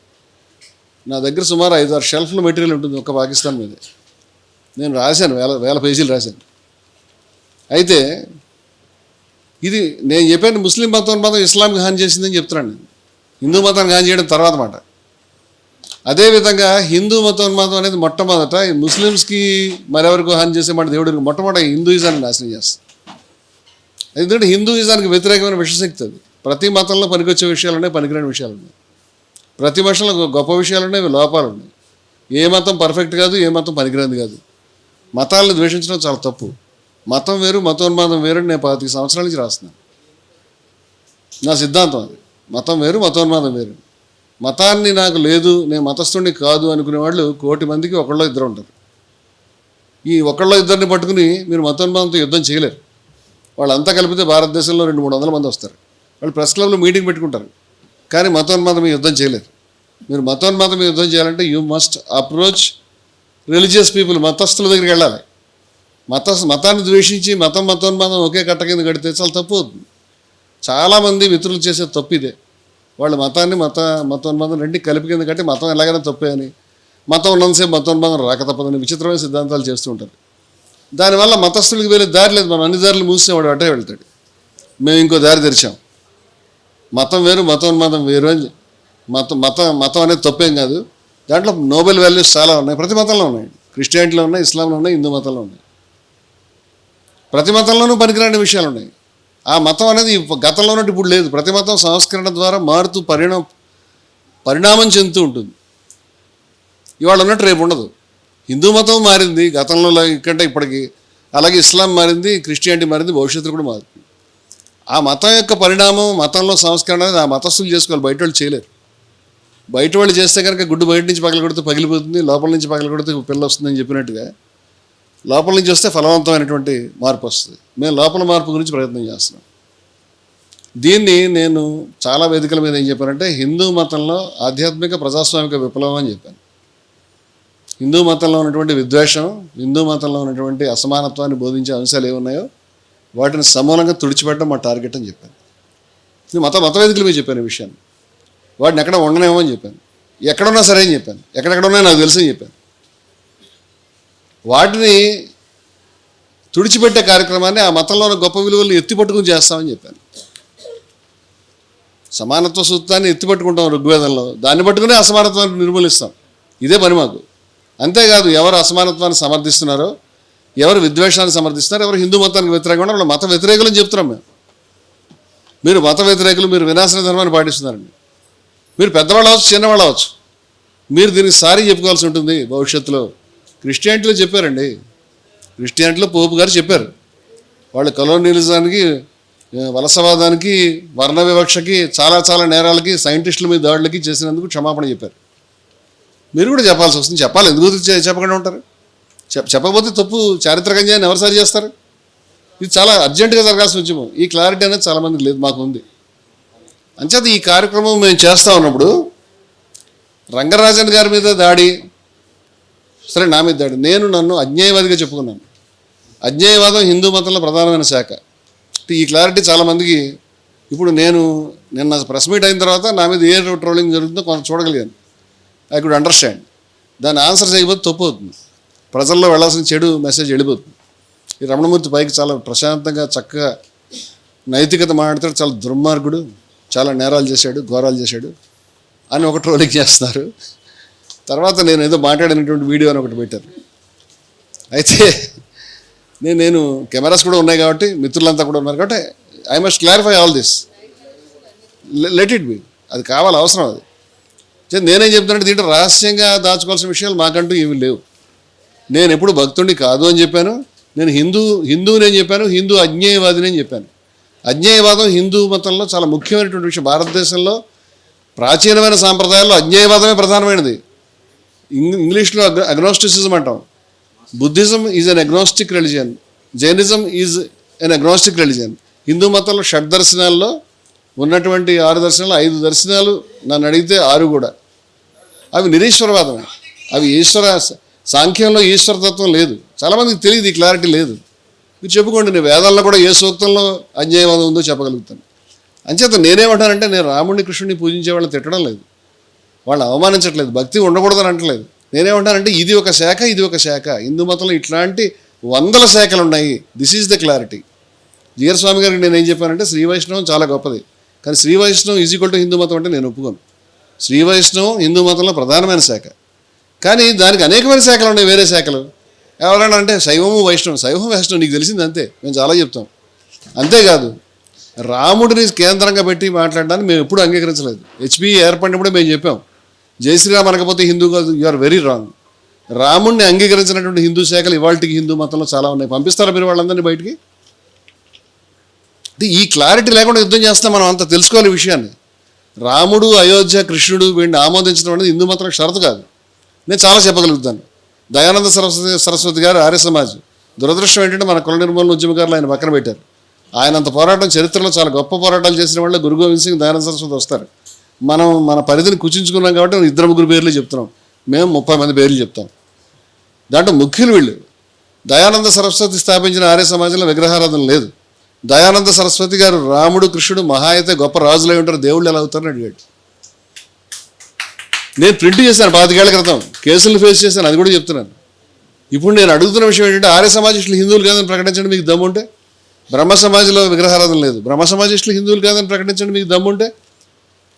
[SPEAKER 1] నా దగ్గర సుమారు 5-6 షెల్ఫ్ల మెటీరియల్ ఉంటుంది ఒక పాకిస్తాన్ మీద. నేను రాశాను, వేల పేజీలు రాశాను. అయితే ఇది నేను చెప్పాను, ముస్లిం మతం ఇస్లాంకి హాని చేసిందని చెప్తున్నాను నేను. హిందూ మతానికి హాని చేయడం తర్వాత మాట. అదేవిధంగా హిందూ మతోన్మాదం అనేది మొట్టమొదట ముస్లిమ్స్కి మరెవరికి హాని చేసే మాట దేవుడికి మొట్టమొదట హిందూయిజాన్ని నాశనం చేస్తుంది. ఎందుకంటే హిందూయిజానికి వ్యతిరేకమైన విషశక్తి అది. ప్రతి మతంలో పనికొచ్చే విషయాలు ఉన్నాయి, పనికిరాని విషయాలు ఉన్నాయి. ప్రతి మతంలో గొప్ప విషయాలు ఉన్నాయి, లోపాలు ఉన్నాయి. ఏ మతం పర్ఫెక్ట్ కాదు, ఏ మతం పనికిరాంది కాదు. మతాలను ద్వేషించడం చాలా తప్పు. మతం వేరు, మతోన్మాదం వేరు అని నేను 25 సంవత్సరాల నుంచి రాస్తున్నాను. నా సిద్ధాంతం అది. మతం వేరు, మతోన్మాదం వేరు. మతాన్ని నాకు లేదు, నేను మతస్థుడిని కాదు అనుకునే వాళ్ళు 1,000,000 మందికి ఒకళ్ళో ఇద్దరు ఉంటారు. ఈ ఒకళ్ళో ఇద్దరిని పట్టుకుని మీరు మతోన్మాదంతో యుద్ధం చేయలేరు. వాళ్ళంతా కలిపితే భారతదేశంలో 200-300 మంది వస్తారు. వాళ్ళు ప్రెస్ క్లబ్లో మీటింగ్ పెట్టుకుంటారు, కానీ మతోన్మాదం మీద యుద్ధం చేయలేరు. మీరు మతోన్మాదం మీద యుద్ధం చేయాలంటే you must approach religious people. మతస్థుల దగ్గరికి వెళ్ళాలి. మతాన్ని ద్వేషించి మతోన్మాదం ఒకే కట్ట కింద కడితే చాలా తప్పు అవుతుంది. చాలామంది మిత్రులు చేసే తప్పు ఇదే. వాళ్ళు మతాన్ని మతోన్మాదం రెండు కలిపి కింద కట్టి మతం ఎలాగైనా తప్పే అని, మతం ఉన్నంతసేపు మతోన్మాదం రాక తప్పదని విచిత్రమైన సిద్ధాంతాలు చేస్తూ ఉంటారు. దానివల్ల మతస్థులకి వెళ్ళే దారి లేదు. మనం అన్ని దారులు మూసేవాడు అటే వెళ్తాడు. మేము ఇంకో దారి తెరిచాం. మతం వేరు, మతోన్మాదం వేరు అని. మతం అనేది తప్పేం కాదు. దాంట్లో నోబెల్ వాల్యూస్ చాలా ఉన్నాయి. ప్రతి మతంలో ఉన్నాయి. క్రిస్టియానిటీలో ఉన్నాయి, ఇస్లాంలో ఉన్నాయి, హిందూ మతంలో ఉన్నాయి. ప్రతి మతంలోనూ పనికిరాని విషయాలు ఉన్నాయి. ఆ మతం అనేది గతంలో ఉన్నట్టు ఇప్పుడు లేదు. ప్రతి మతం సంస్కరణ ద్వారా మారుతూ పరిణామం చెందుతూ ఉంటుంది. ఇవాళ ఉన్నట్టు రేపు ఉండదు. హిందూ మతం మారింది గతంలో కంటే ఇప్పటికి, అలాగే ఇస్లాం మారింది, క్రిస్టియానిటీ మారింది, భవిష్యత్తులో కూడా మారుతుంది. ఆ మతం యొక్క పరిణామం, మతంలో సంస్కరణ అనేది ఆ మతస్థులు చేసుకోవాలి, బయట వాళ్ళు చేయలేరు. బయట వాళ్ళు చేస్తే కనుక గుడ్డు బయట నుంచి పగల కొడితే పగిలిపోతుంది, లోపల నుంచి పగల కొడితే పిల్ల వస్తుందని చెప్పినట్టుగా లోపల నుంచి వస్తే ఫలవంతమైనటువంటి మార్పు వస్తుంది. మేము లోపల మార్పు గురించి ప్రయత్నం చేస్తున్నాం. దీన్ని నేను చాలా వేదికల మీద ఏం చెప్పానంటే, హిందూ మతంలో ఆధ్యాత్మిక ప్రజాస్వామిక విప్లవం అని చెప్పాను. హిందూ మతంలో ఉన్నటువంటి విద్వేషం, హిందూ మతంలో ఉన్నటువంటి అసమానత్వాన్ని బోధించే అంశాలు ఏమున్నాయో వాటిని సమూలంగా తుడిచిపెట్టడం మా టార్గెట్ అని చెప్పాను. ఇది మత వేదికల మీద చెప్పాను ఈ విషయాన్ని. వాటిని ఎక్కడ ఉండనేమో అని చెప్పాను. ఎక్కడున్నా సరే అని చెప్పాను. ఎక్కడెక్కడ ఉన్నాయో నాకు తెలుసు అని చెప్పాను. వాటిని తుడిచిపెట్టే కార్యక్రమాన్ని, ఆ మతంలో ఉన్న గొప్ప విలువలను ఎత్తిపట్టుకుని చేస్తామని చెప్పాను. సమానత్వ సూత్రాన్ని ఎత్తిపట్టుకుంటాం ఋగ్వేదంలో, దాన్ని పట్టుకునే అసమానత్వాన్ని నిర్మూలిస్తాం. ఇదే పని మాకు. అంతేకాదు, ఎవరు అసమానత్వాన్ని సమర్థిస్తున్నారో, ఎవరు విద్వేషాన్ని సమర్థిస్తున్నారో, ఎవరు హిందూ మతానికి వ్యతిరేకంగా వాళ్ళు మత వ్యతిరేకులని చెప్తున్నాం మేము. మీరు మత వ్యతిరేకులు, మీరు వినాశన ధర్మాన్ని పాటిస్తున్నారండి. మీరు పెద్దవాళ్ళు అవ్వచ్చు, చిన్నవాళ్ళు అవ్వచ్చు, మీరు దీనికి సారీ చెప్పుకోవాల్సి ఉంటుంది భవిష్యత్తులో. క్రిస్టియానిటీలో చెప్పారండి. క్రిస్టియానిటీలో పోపు గారు చెప్పారు. వాళ్ళు కలోనియలిజానికి, వలసవాదానికి, వర్ణ వివక్షకి, చాలా నేరాలకి, సైంటిస్టుల మీద దాడులకి చేసినందుకు క్షమాపణ చెప్పారు. మీరు కూడా చెప్పాల్సి వస్తుంది. చెప్పాలి. ఎందుకు చెప్పకుండా ఉంటారు? చెప్పకపోతే తప్పు చారిత్రకంగా ఎవరు సరి చేస్తారు? ఇది చాలా అర్జెంటుగా జరగాల్సిన ఉద్యమం. ఈ క్లారిటీ అనేది చాలామందికి లేదు, మాకు ఉంది. అంచేత ఈ కార్యక్రమం మేము చేస్తూ ఉన్నప్పుడు రంగరాజన్ గారి మీద దాడి, సరే నా మీద దాడి, నన్ను అజ్ఞేయవాదిగా చెప్పుకున్నాను. అజ్ఞేయవాదం హిందూ మతంలో ప్రధానమైన శాఖ. ఈ క్లారిటీ చాలామందికి ఇప్పుడు నిన్న ప్రెస్ మీట్ అయిన తర్వాత నా మీద ఏ ట్రోలింగ్ జరుగుతుందో కొంత చూడగలిగాను. I could understand. దాన్ని ఆన్సర్ చేయకపోతే తప్పు అవుతుంది. ప్రజల్లో వెళ్ళాల్సిన చెడు మెసేజ్ వెళ్ళిపోతుంది. ఈ రమణమూర్తి పైకి చాలా ప్రశాంతంగా చక్కగా నైతికత మాట్లాడతాడు, చాలా దుర్మార్గుడు, చాలా నేరాలు చేశాడు, ఘోరాలు చేశాడు అని ఒక ట్రోలింగ్ చేస్తున్నారు. తర్వాత నేను ఏదో మాట్లాడినటువంటి వీడియో అని ఒకటి పెట్టారు. అయితే నేను కెమెరాస్ కూడా ఉన్నాయి కాబట్టి, మిత్రులంతా కూడా ఉన్నారు కాబట్టి I must clarify all this. Let it be. అది కావాలి, అవసరం అది. నేనేం చెప్తానంటే, దీంట్లో రహస్యంగా దాచుకోవాల్సిన విషయాలు మాకంటూ ఏమీ లేవు. నేను ఎప్పుడు భక్తుడిని కాదు అని చెప్పాను. నేను హిందువుని అని చెప్పాను, హిందూ అజ్ఞేయవాదిని అని చెప్పాను. అజ్ఞేయవాదం హిందూ మతంలో చాలా ముఖ్యమైనటువంటి విషయం. భారతదేశంలో ప్రాచీనమైన సాంప్రదాయాల్లో అజ్ఞేయవాదమే ప్రధానమైనది. ఇంగ్లీష్లో అగ్నోస్టిసిజం అంటాం. Buddhism is an agnostic religion, Jainism is an agnostic religion. Hindu మతంలో షడ్దర్శనాల్లో ఉన్నటువంటి 6 దర్శనాలు, 5 దర్శనాలు నన్ను అడిగితే 6 కూడా అవి నిరీశ్వరవాదమే. అవి సాంఖ్యంలో ఈశ్వరతత్వం లేదు. చాలామందికి తెలియదు, ఈ క్లారిటీ లేదు. మీరు చెప్పుకోండి, నేను వేదాల్లో కూడా ఏ సూక్తంలో అన్యాయవాదం ఉందో చెప్పగలుగుతాను. అంచేత నేనేమంటానంటే, నేను రాముడిని కృష్ణుడిని పూజించే వాళ్ళని తిట్టడం లేదు, వాళ్ళని అవమానించట్లేదు, భక్తి ఉండకూడదని అంటలేదు. నేనేమంటానంటే ఇది ఒక శాఖ, ఇది ఒక శాఖ. హిందూ మతంలో ఇట్లాంటి వందల శాఖలు ఉన్నాయి. This is the clarity. GR Swami గారికి నేను ఏం చెప్పానంటే, శ్రీ వైష్ణవం చాలా గొప్పది, కానీ Sri Vaishnavam is equal to Hindu మతం అంటే నేను ఒప్పుకోను. శ్రీ వైష్ణవం హిందూ మతంలో ప్రధానమైన శాఖ, కానీ దానికి అనేకమైన శాఖలు ఉన్నాయి, వేరే శాఖలు. ఎవరైనా అంటే శైవము వైష్ణవం, శైవం వైష్ణవం నీకు తెలిసింది అంతే, మేము చాలా చెప్తాం. అంతేకాదు రాముడిని కేంద్రంగా పెట్టి మాట్లాడడానికి మేము ఎప్పుడూ అంగీకరించలేదు. హెచ్పి ఏర్పడినప్పుడే మేము చెప్పాం, జై శ్రీరామ్ అనకపోతే హిందూ కాదు, యు ఆర్ వెరీ రాంగ్. రాముడిని అంగీకరించినటువంటి హిందూ శాఖలు ఇవాళకి హిందూ మతంలో చాలా ఉన్నాయి. పంపిస్తారా మీరు వాళ్ళందరినీ బయటికి? ఈ క్లారిటీ లేకుండా యుద్ధం చేస్తాం. మనం అంత తెలుసుకోవాలి విషయాన్ని. రాముడు, అయోధ్య, కృష్ణుడు వీడిని ఆమోదించడం అనేది హిందూ మతంలో షరతు కాదు. నేను చాలా చెప్పగలుగుతాను. దయానంద సరస్వతి గారు ఆర్య సమాజ్. దురదృష్టం ఏంటంటే మన కుల నిర్మూలన ఉద్యమకారులు ఆయన పక్కన పెట్టారు. ఆయనంత పోరాటం చరిత్రలో చాలా గొప్ప పోరాటాలు చేసిన వాళ్ళు గురు గోవింద్ సింగ్, దయానంద సరస్వతి వస్తారు. మనం మన పరిధిని కుచించుకున్నాం కాబట్టి 2-3 పేర్లు చెప్తున్నాం, మేము 30 మంది పేర్లు చెప్తాం. దాంట్లో ముఖ్యులు వీళ్ళు. దయానంద సరస్వతి స్థాపించిన ఆర్య సమాజంలో విగ్రహారాధన లేదు. దయానంద సరస్వతి గారు రాముడు, కృష్ణుడు మహా అయితే గొప్ప రాజులై ఉంటారు, దేవుళ్ళు ఎలా అవుతారని అడిగాడు. నేను ప్రింట్ చేశాను 25 ఏళ్ల క్రితం, కేసులు ఫేస్ చేశాను, అది కూడా చెప్తున్నాను. ఇప్పుడు నేను అడుగుతున్న విషయం ఏంటంటే, ఆర్య సమాజిస్టులు హిందువులు కాదని ప్రకటించండి మీకు దమ్ముంటే. బ్రహ్మ సమాజంలో విగ్రహారాధన లేదు, బ్రహ్మ సమాజిస్టులు హిందువులు కాదని ప్రకటించండి మీకు దమ్ముంటే.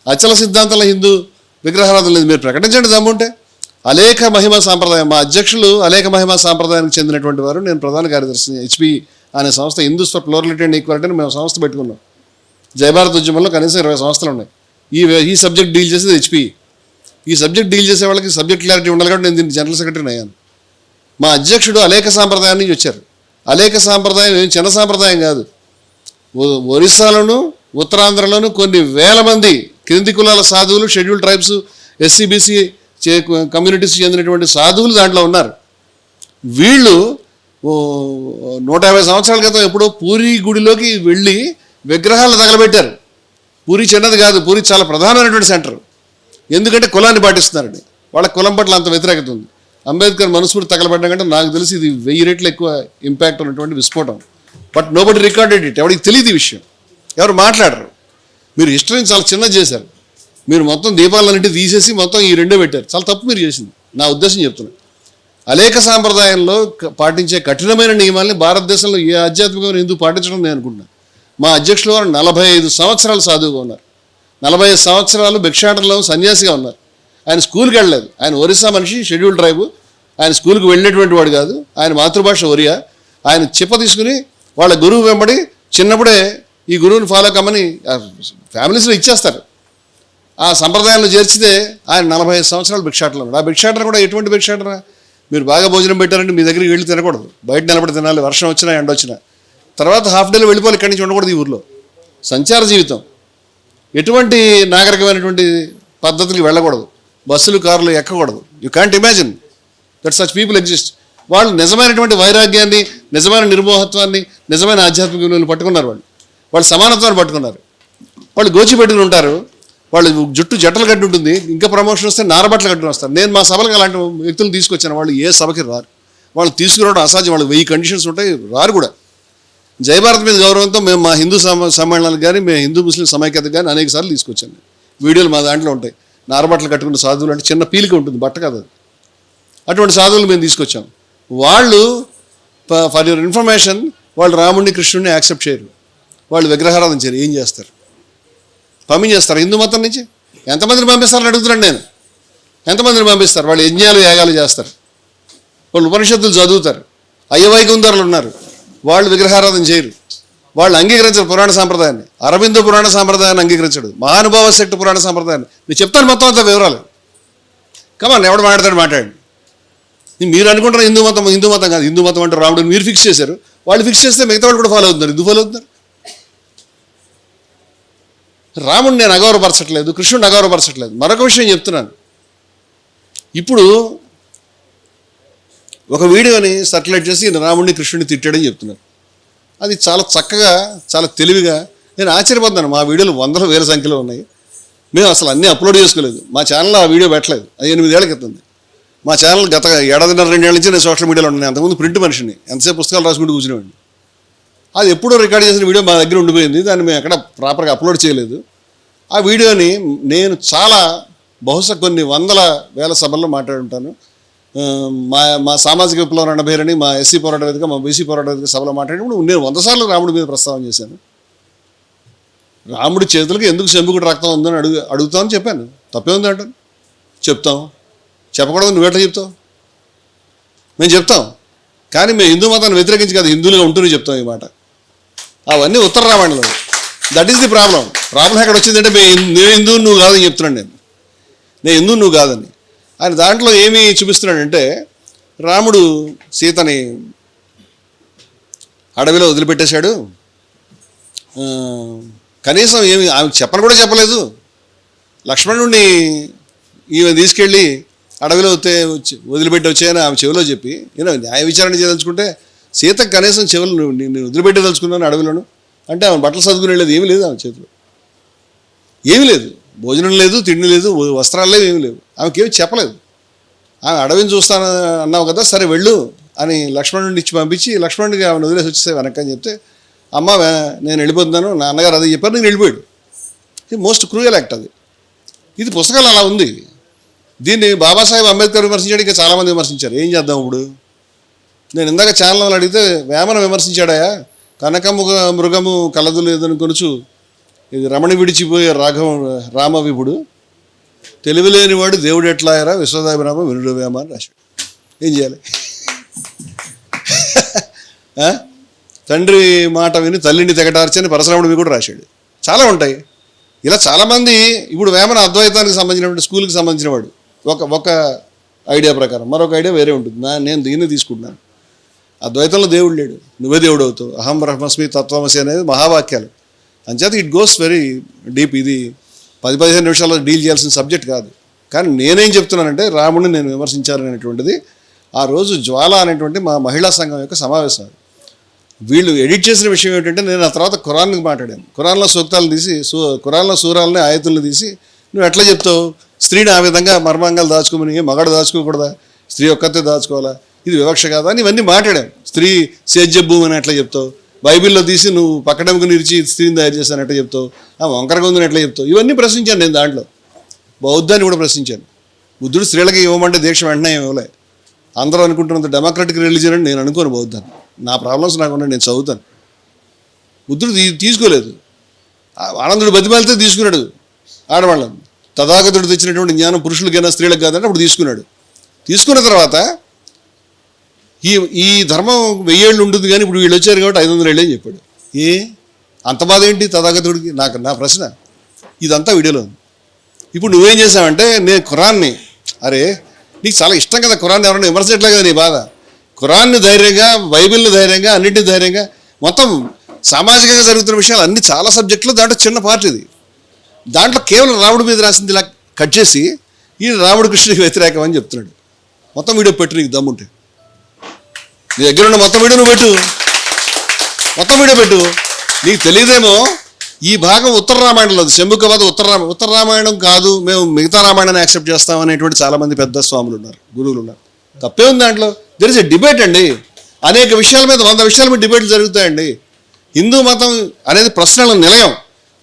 [SPEAKER 1] అచల సిద్ధాంతంలో హిందూ విగ్రహారాధన లేదు, మీరు ప్రకటించండి దమ్ముంటే. అలేఖ మహిమ సాంప్రదాయం, మా అధ్యక్షులు అలేఖ మహిమ సాంప్రదాయానికి చెందినటువంటి వారు. నేను ప్రధాన కార్యదర్శి, హెచ్పి అనే సంస్థ, Hindus for plurality and equality అని మేము సంస్థ పెట్టుకున్నాం. జయభారత్ ఉద్యమంలో కనీసం 20 సంస్థలు ఉన్నాయి. ఈ సబ్జెక్ట్ డీల్ చేసేది హెచ్పి. ఈ సబ్జెక్ట్ డీల్ చేసే వాళ్ళకి సబ్జెక్ట్ క్లారిటీ ఉండాలి కాబట్టి నేను దీనికి జనరల్ సెక్రటరీని అయ్యాను. మా అధ్యక్షుడు అలేఖ సాంప్రదాయం నుంచి వచ్చారు. అలేఖ సాంప్రదాయం ఏం చిన్న సాంప్రదాయం కాదు. ఒరిస్సాలోను, ఉత్తరాంధ్రలోను కొన్ని వేల మంది క్రింది కులాల సాధువులు, షెడ్యూల్ ట్రైబ్స్, ఎస్సీబీసీ కమ్యూనిటీస్ చెందినటువంటి సాధువులు దాంట్లో ఉన్నారు. వీళ్ళు 150 సంవత్సరాల క్రితం ఎప్పుడో పూరి గుడిలోకి వెళ్ళి విగ్రహాలు తగలబెట్టారు. పూరి చిన్నది కాదు, పూరి చాలా ప్రధానమైనటువంటి సెంటర్. ఎందుకంటే కులాన్ని పాటిస్తున్నారండి, వాళ్ళ కులం పట్ల అంత వ్యతిరేకత ఉంది. అంబేద్కర్ మనుస్మృతి తగలబెట్టడం కంటే నాకు తెలిసి ఇది 1000 రెట్లు ఎక్కువ ఇంపాక్ట్ ఉన్నటువంటి విస్ఫోటం. బట్ నోబడి రికార్డెడ్ ఇట్, ఎవరికి తెలియదు ఈ విషయం, ఎవరు మాట్లాడరు. మీరు హిస్టరీని చాలా చిన్నది చేశారు. మీరు మొత్తం దీపాలన్నింటి తీసేసి మొత్తం ఈ రెండో పెట్టారు. చాలా తప్పు మీరు చేసింది, నా ఉద్దేశం చెప్తున్నాను. అలేఖ సాంప్రదాయంలో పాటించే కఠినమైన నియమాల్ని భారతదేశంలో ఏ ఆధ్యాత్మికమైన హిందూ పాటించడం నేను అనుకుంటున్నాను. మా అధ్యక్షులు వారు 45 సంవత్సరాలు సాధువుగా ఉన్నారు, 45 సంవత్సరాలు భిక్షాటనలో సన్యాసిగా ఉన్నారు. ఆయన స్కూల్కి వెళ్ళలేదు. ఆయన ఒరిస్సా మనిషి, షెడ్యూల్ ట్రైబు. ఆయన స్కూల్కి వెళ్ళినటువంటి వాడు కాదు. ఆయన మాతృభాష ఒరియా. ఆయన చెప్ప తీసుకుని వాళ్ళ గురువు వెంబడి చిన్నప్పుడే ఈ గురువుని ఫాలో కమ్మని ఫ్యామిలీస్లో ఇచ్చేస్తారు. ఆ సంప్రదాయంలో చేర్చితే ఆయన 45 సంవత్సరాలు భిక్షాటనలో ఉన్నాడు. ఆ భిక్షాటన కూడా ఎటువంటి భిక్షాటన? మీరు బాగా భోజనం పెట్టారంటే మీ దగ్గరికి వెళ్ళి తినకూడదు, బయట నిలబడి తినాలి, వర్షం వచ్చినా ఎండ వచ్చినా. తర్వాత హాఫ్ డేలో వెళ్ళిపోవాలి, ఇక్కడి నుంచి ఉండకూడదు. ఈ ఊర్లో సంచార జీవితం, ఎటువంటి నాగరికమైనటువంటి పద్ధతులకు వెళ్ళకూడదు, బస్సులు కార్లు ఎక్కకూడదు. You can't imagine that such people exist. వాళ్ళు నిజమైనటువంటి వైరాగ్యాన్ని, నిజమైన నిర్మోహత్వాన్ని, నిజమైన ఆధ్యాత్మిక విలువలు పట్టుకున్నారు. వాళ్ళు సమానత్వాన్ని పట్టుకున్నారు. వాళ్ళు గోచి పెట్టుకుని ఉంటారు, వాళ్ళు జుట్టు జట్టలు కట్టి ఉంటుంది, ఇంకా ప్రమోషన్ వస్తే నారబట్టలు కట్టుకుని వస్తారు. నేను మా సభలకు అలాంటి వ్యక్తులు తీసుకొచ్చాను. వాళ్ళు ఏ సభకి రారు, వాళ్ళు తీసుకురావడం అసాధ్యం. వాళ్ళు 1000 కండిషన్స్ ఉంటాయి, రారు కూడా. జయభారత్ మీద గౌరవంతో మేము మా హిందూ సమ్మేళనాలకు కానీ, మేము హిందూ ముస్లిం సమైక్యతకు కానీ అనేక సార్లు తీసుకొచ్చాను. వీడియోలు మా దాంట్లో ఉంటాయి. నారబట్టలు కట్టుకున్న సాధువులు అంటే చిన్న పీలిక ఉంటుంది, బట్ట కాదు అది. అటువంటి సాధువులు మేము తీసుకొచ్చాం. వాళ్ళు ఫర్ యువర్ ఇన్ఫర్మేషన్, వాళ్ళు రాముడిని, కృష్ణుడిని యాక్సెప్ట్ చేయరు. వాళ్ళు విగ్రహారాధన చేయరు. ఏం చేస్తారు? పంపించేస్తారు హిందూ మతం నుంచి. ఎంతమందిని పంపిస్తారని అడుగుతున్నాను నేను. ఎంతమందిని పంపిస్తారు? వాళ్ళు యజ్ఞాలు, యాగాలు చేస్తారు, వాళ్ళు ఉపనిషత్తులు చదువుతారు, అయ్యవైకుందరులు ఉన్నారు. వాళ్ళు విగ్రహారాధన చేయరు. వాళ్ళు అంగీకరించరు పురాణ సాంప్రదాయాన్ని. అరబిందో పురాణ సాంప్రదాయాన్ని అంగీకరించడు, మహానుభావ శక్తి పురాణ సాంప్రదాయాన్ని. నేను చెప్తాను మొత్తం అంత వివరాలు. కమాన్, ఎవడు మాట్లాడతాడు మాట్లాడండి. మీరు అనుకుంటారు హిందూ మతం, హిందూ మతం కాదు. హిందూ మతం అంటే రాముడిని మీరు ఫిక్స్ చేశారు. వాళ్ళు ఫిక్స్ చేస్తే మిగతా వాళ్ళు కూడా ఫాలో అవుతున్నారు. ఎందుకు ఫాలో అవుతున్నారు? రాముడిని నేను అగౌరవపరచట్లేదు, కృష్ణుడిని అగౌరవపరచట్లేదు. మరొక విషయం చెప్తున్నాను. ఇప్పుడు ఒక వీడియోని సర్క్యులేట్ చేసి రాముడిని, కృష్ణుడిని తిట్టాడని చెప్తున్నారు. అది చాలా చక్కగా, చాలా తెలివిగా. నేను ఆశ్చర్యపోతున్నాను. మా వీడియోలు 100,000 సంఖ్యలో ఉన్నాయి. మేము అసలు అన్నీ అప్లోడ్ చేసుకోలేదు. మా ఛానల్లో ఆ వీడియో పెట్టలేదు. అది 8 ఏళ్ల క్రితం. మా ఛానల్ గత 1.5-2 ఏళ్ళ నుంచి నేను సోషల్ మీడియాలో ఉన్నాను. అంతకుముందు ప్రింట్ మనిషిని, ఎంతసేపు పుస్తకాలు రాసుకుంటూ కూర్చునేవాడిని. అది ఎప్పుడో రికార్డ్ చేసిన వీడియో మా దగ్గర ఉండిపోయింది, దాన్ని మేము ఎక్కడ ప్రాపర్గా అప్లోడ్ చేయలేదు. ఆ వీడియోని నేను బహుశా కొన్ని వందల వేల సభల్లో మాట్లాడుంటాను. మా సామాజిక విప్లవం 80 అని, మా ఎస్సీ పోరాట వేదిక, మా బీసీ పోరాట వేదిక సభలో మాట్లాడినప్పుడు నేను 100 సార్లు రాముడి మీద ప్రస్తావన చేశాను. రాముడి చేతులకి ఎందుకు చెంబుకుడు రక్తం ఉందని అడుగుతామని చెప్పాను. తప్పే ఉంది అంటాను. చెప్తాం. చెప్పకూడదు, నువ్వెట్లా చెప్తావు? మేము చెప్తాం, కానీ మేము హిందూ మతాన్ని వ్యతిరేకించి కాదు, హిందువులుగా ఉంటూనే చెప్తాం ఈ మాట. అవన్నీ ఉత్తర రామాయణంలో. That is the problem. Problem ఎక్కడ వచ్చిందంటే నేను హిందువు నువ్వు కాదని చెప్తున్నాను. నేను హిందువు నువ్వు కాదని. ఆయన దాంట్లో ఏమి చూపిస్తున్నాడంటే, రాముడు సీతని అడవిలో వదిలిపెట్టేశాడు, కనీసం ఏమి ఆమె చెప్పని కూడా చెప్పలేదు. లక్ష్మణుడిని ఈమె తీసుకెళ్ళి అడవిలో వదిలిపెట్టి వచ్చాయని ఆమె చెవిలో చెప్పి, న్యాయ విచారణ చేయదలుచుకుంటే సీతకు కనీసం చెవులు నేను వదిలిపెట్టదలుచుకున్నాను అడవిలోను అంటే ఆమె బట్టలు చదువుకుని వెళ్ళేది ఏమీ లేదు. ఆమె చేతిలో ఏమీ లేదు, భోజనం లేదు, తిండి లేదు, వస్త్రాలు లేవు, ఏమీ లేవు. ఆమెకేమి చెప్పలేదు. ఆమె అడవిని చూస్తాను అన్నావు కదా, సరే వెళ్ళు అని లక్ష్మణుడిని ఇచ్చి పంపించి, లక్ష్మణుడికి ఆమెను వదిలేసి వచ్చేసే వెనక్కి అని చెప్తే, అమ్మ నేను వెళ్ళిపోతున్నాను, నా అన్నగారు అదే చెప్పారు, నేను వెళ్ళిపోయాడు. ఇది మోస్ట్ క్రూయల్ యాక్ట్ అది. ఇది పుస్తకాలు అలా ఉంది. దీన్ని బాబాసాహెబ్ అంబేద్కర్ విమర్శించాడు, ఇంకా చాలామంది విమర్శించారు. ఏం చేద్దాం ఇప్పుడు? నేను ఇందాక ఛానల్ అడిగితే వేమన విమర్శించాడాయా, మృగము కలదు లేదని కొనుచు ఇది రమణి విడిచిపోయే రామవిభుడు, తెలివిలేనివాడు దేవుడు ఎట్లాయరా విశ్వదాభిరామ వినుడు వేమ అని రాశాడు. ఏం చేయాలి? తండ్రి మాట విని తల్లిని తెగటార్చని పరశురాముడివి కూడా రాశాడు. చాలా ఉంటాయి ఇలా. చాలామంది ఇప్పుడు వేమన అద్వైతానికి సంబంధించినటువంటి స్కూల్కి సంబంధించిన వాడు ఒక ఐడియా ప్రకారం, మరొక ఐడియా వేరే ఉంటుంది. నేను దీన్ని తీసుకుంటున్నాను. అద్వైతంలో దేవుడు లేడు, నువ్వే దేవుడు అవుతావు, అహం బ్రహ్మస్మి తత్వమసి అనేది మహావాక్యాలు. అంచేత ఇట్ గోస్ వెరీ డీప్. ఇది 10-15 నిమిషాల్లో డీల్ చేయాల్సిన సబ్జెక్ట్ కాదు. కానీ నేనేం చెప్తున్నానంటే, రాముడిని నేను విమర్శించాలనేటువంటిది ఆ రోజు జ్వాల అనేటువంటి మా మహిళా సంఘం యొక్క సమావేశం. వీళ్ళు ఎడిట్ చేసిన విషయం ఏంటంటే, నేను ఆ తర్వాత ఖురాన్కి మాట్లాడాను. ఖురాన్లో సూక్తాలు తీసి, ఖురాన్లో సూరాలని, ఆయతుల్ని తీసి, నువ్వు ఎట్లా చెప్తావు స్త్రీని ఆ విధంగా మర్మాంగాలు దాచుకోమని? మగాడు దాచుకోకూడదా? స్త్రీ ఒక్కతే దాచుకోవాలా? ఇది వివక్ష కాదా అని ఇవన్నీ మాట్లాడాను. స్త్రీ సేద్యభూమి అని ఎట్లా చెప్తావు? బైబిల్లో తీసి నువ్వు పక్కడముకు నిలిచి స్త్రీని తయారు చేశాను ఎట్లా చెప్తావు? వంకరగా ఉందని ఎట్లా చెప్తావు? ఇవన్నీ ప్రశ్నించాను నేను. దాంట్లో బౌద్ధాన్ని కూడా ప్రశ్నించాను. బుద్ధుడు స్త్రీలకి ఇవ్వమంటే దీక్ష వెంటనే ఇవ్వలే. అందరూ అనుకుంటున్నంత డెమోక్రటిక్ రిలీజియన్ అని నేను అనుకోను బౌద్ధాన్ని. నా ప్రాబ్లమ్స్ నాకు ఉన్నాయి, నేను చదువుతాను. బుద్ధుడు తీసుకోలేదు. ఆనందుడు బతిమాలితే తీసుకున్నాడు ఆడవాళ్ళని. తథాగతుడు తెచ్చినటువంటి జ్ఞానం పురుషులకైనా స్త్రీలకు కాదంటే అప్పుడు తీసుకున్నాడు. తీసుకున్న తర్వాత ఈ ధర్మం 1000 ఏళ్ళు ఉంటుంది, కానీ ఇప్పుడు వీళ్ళు వచ్చారు కాబట్టి 500 ఏళ్ళు అని చెప్పాడు. అంత బాధ ఏంటి తథాగతుడికి? నా ప్రశ్న. ఇదంతా వీడియోలో ఉంది. ఇప్పుడు నువ్వేం చేసావంటే, నేను ఖురాన్ని, అరే నీకు చాలా ఇష్టం కదా ఖురాన్ని, ఎవరైనా విమర్శించట్లే కదా నీ బాధ. ఖురాన్ని ధైర్యంగా, బైబిల్ని ధైర్యంగా, అన్నింటినీ ధైర్యంగా, మొత్తం సామాజికంగా జరుగుతున్న విషయాలు అన్ని చాలా సబ్జెక్టులు, దాంట్లో చిన్న పార్ట్ ఇది. దాంట్లో కేవలం రాముడి మీద రాసింది ఇలా కట్ చేసి ఈ రాముడు కృష్ణుడికి వ్యతిరేకం అని చెప్తున్నాడు. మొత్తం వీడియో పెట్టు, నీకు దమ్ముంటే. నీ దగ్గర ఉన్న మొత్తం వీడియో నువ్వు పెట్టు, మొత్తం వీడియో పెట్టు. నీకు తెలియదేమో ఈ భాగం ఉత్తర రామాయణంలో, శంభుకవధ ఉత్తర రామాయణం కాదు, మేము మిగతా రామాయణాన్ని యాక్సెప్ట్ చేస్తాం అనేటువంటి చాలామంది పెద్ద స్వాములు ఉన్నారు, గురువులు ఉన్నారు. తప్పే ఉంది దాంట్లో. దెర్ ఇస్ ఎ డిబేట్ అండి. అనేక విషయాల మీద 100 విషయాల మీద డిబేట్లు జరుగుతాయండి. హిందూ మతం అనేది ప్రశ్నల నిలయం.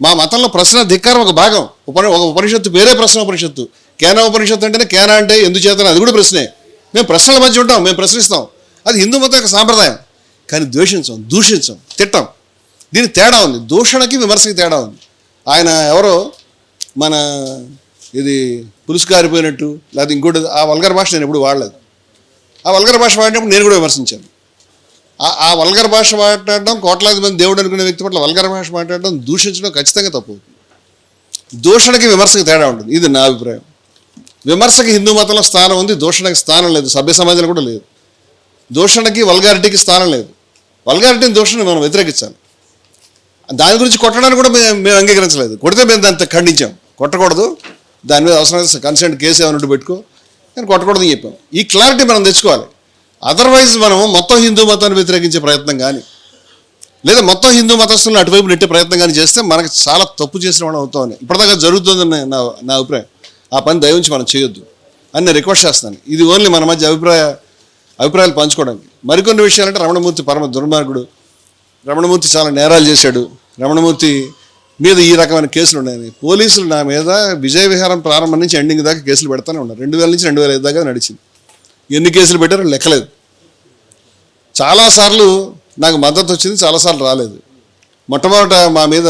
[SPEAKER 1] మా మతంలో ప్రశ్న ధిక్కారం ఒక భాగం. ఒక ఉపనిషత్తు పేరే ప్రశ్న ఉపనిషత్తు. కేనా ఉపనిషత్తు అంటేనే కేనా అంటే ఎందుచేతన, అది కూడా ప్రశ్నే. మేము ప్రశ్నల మధ్య ఉంటాం, మేము ప్రశ్నిస్తాం. అది హిందూ మతం యొక్క సాంప్రదాయం. కానీ ద్వేషించాం, దూషించాం, తిట్టాం. దీనికి తేడా ఉంది. దూషణకి విమర్శకి తేడా ఉంది. ఆయన ఎవరో మన ఇది పులుసు కారిపోయినట్టు లేకపోతే ఇంకోటి, ఆ వల్గర్ భాష నేను ఎప్పుడు వాడలేదు. ఆ వల్గర్ భాష వాడినప్పుడు నేను కూడా విమర్శించాను. ఆ వల్గర్ భాష మాట్లాడడం, కోట్లాది మంది దేవుడు అనుకునే వ్యక్తి పట్ల వల్గర్ భాష మాట్లాడడం, దూషించడం ఖచ్చితంగా తప్పు అవుతుంది. దూషణకి విమర్శకి తేడా ఉంటుంది. ఇది నా అభిప్రాయం. విమర్శకి హిందూ మతంలో స్థానం ఉంది, దూషణకి స్థానం లేదు. సభ్య సమాజంలో కూడా లేదు. దూషణకి వల్గారిటీకి స్థానం లేదు. వల్గారిటీని, దూషణని మనం వ్యతిరేకించాలి. దాని గురించి కొట్టడానికి కూడా మేము అంగీకరించలేదు. కొడితే మేము దాన్ని ఖండించాం. కొట్టకూడదు, దాని మీద అవసరమైన కన్సెంట్ కేసు ఏమైనా పెట్టుకో, కానీ కొట్టకూడదని చెప్పాం. ఈ క్లారిటీ మనం తెచ్చుకోవాలి. అదర్వైజ్ మనం మొత్తం హిందూ మతాన్ని వ్యతిరేకించే ప్రయత్నం కానీ, లేదా మొత్తం హిందూ మతస్థులను అటువైపు నెట్టే ప్రయత్నం కానీ చేస్తే మనకు చాలా తప్పు చేసిన వాళ్ళం అవుతామని ఇప్పటిదాకా జరుగుతుందని నా అభిప్రాయం. ఆ పని దయవుంచి మనం చేయొద్దు. అని నేను రిక్వెస్ట్ చేస్తాను. ఇది ఓన్లీ మన మధ్య అభిప్రాయాలు పంచుకోవడానికి. మరికొన్ని విషయాలంటే రమణమూర్తి పరమ దుర్మార్గుడు, రమణమూర్తి చాలా నేరాలు చేశాడు, రమణమూర్తి మీద ఈ రకమైన కేసులు ఉన్నాయని పోలీసులు నా మీద విజయ విహారం ప్రారంభం నుంచి ఎండింగ్ దాకా కేసులు పెడతానే ఉన్నారు. 2000 నుంచి 2005 దాకా నడిచింది. ఎన్ని కేసులు పెట్టారో లెక్కలేదు. చాలాసార్లు నాకు మద్దతు వచ్చింది, చాలాసార్లు రాలేదు. మొట్టమొదట మా మీద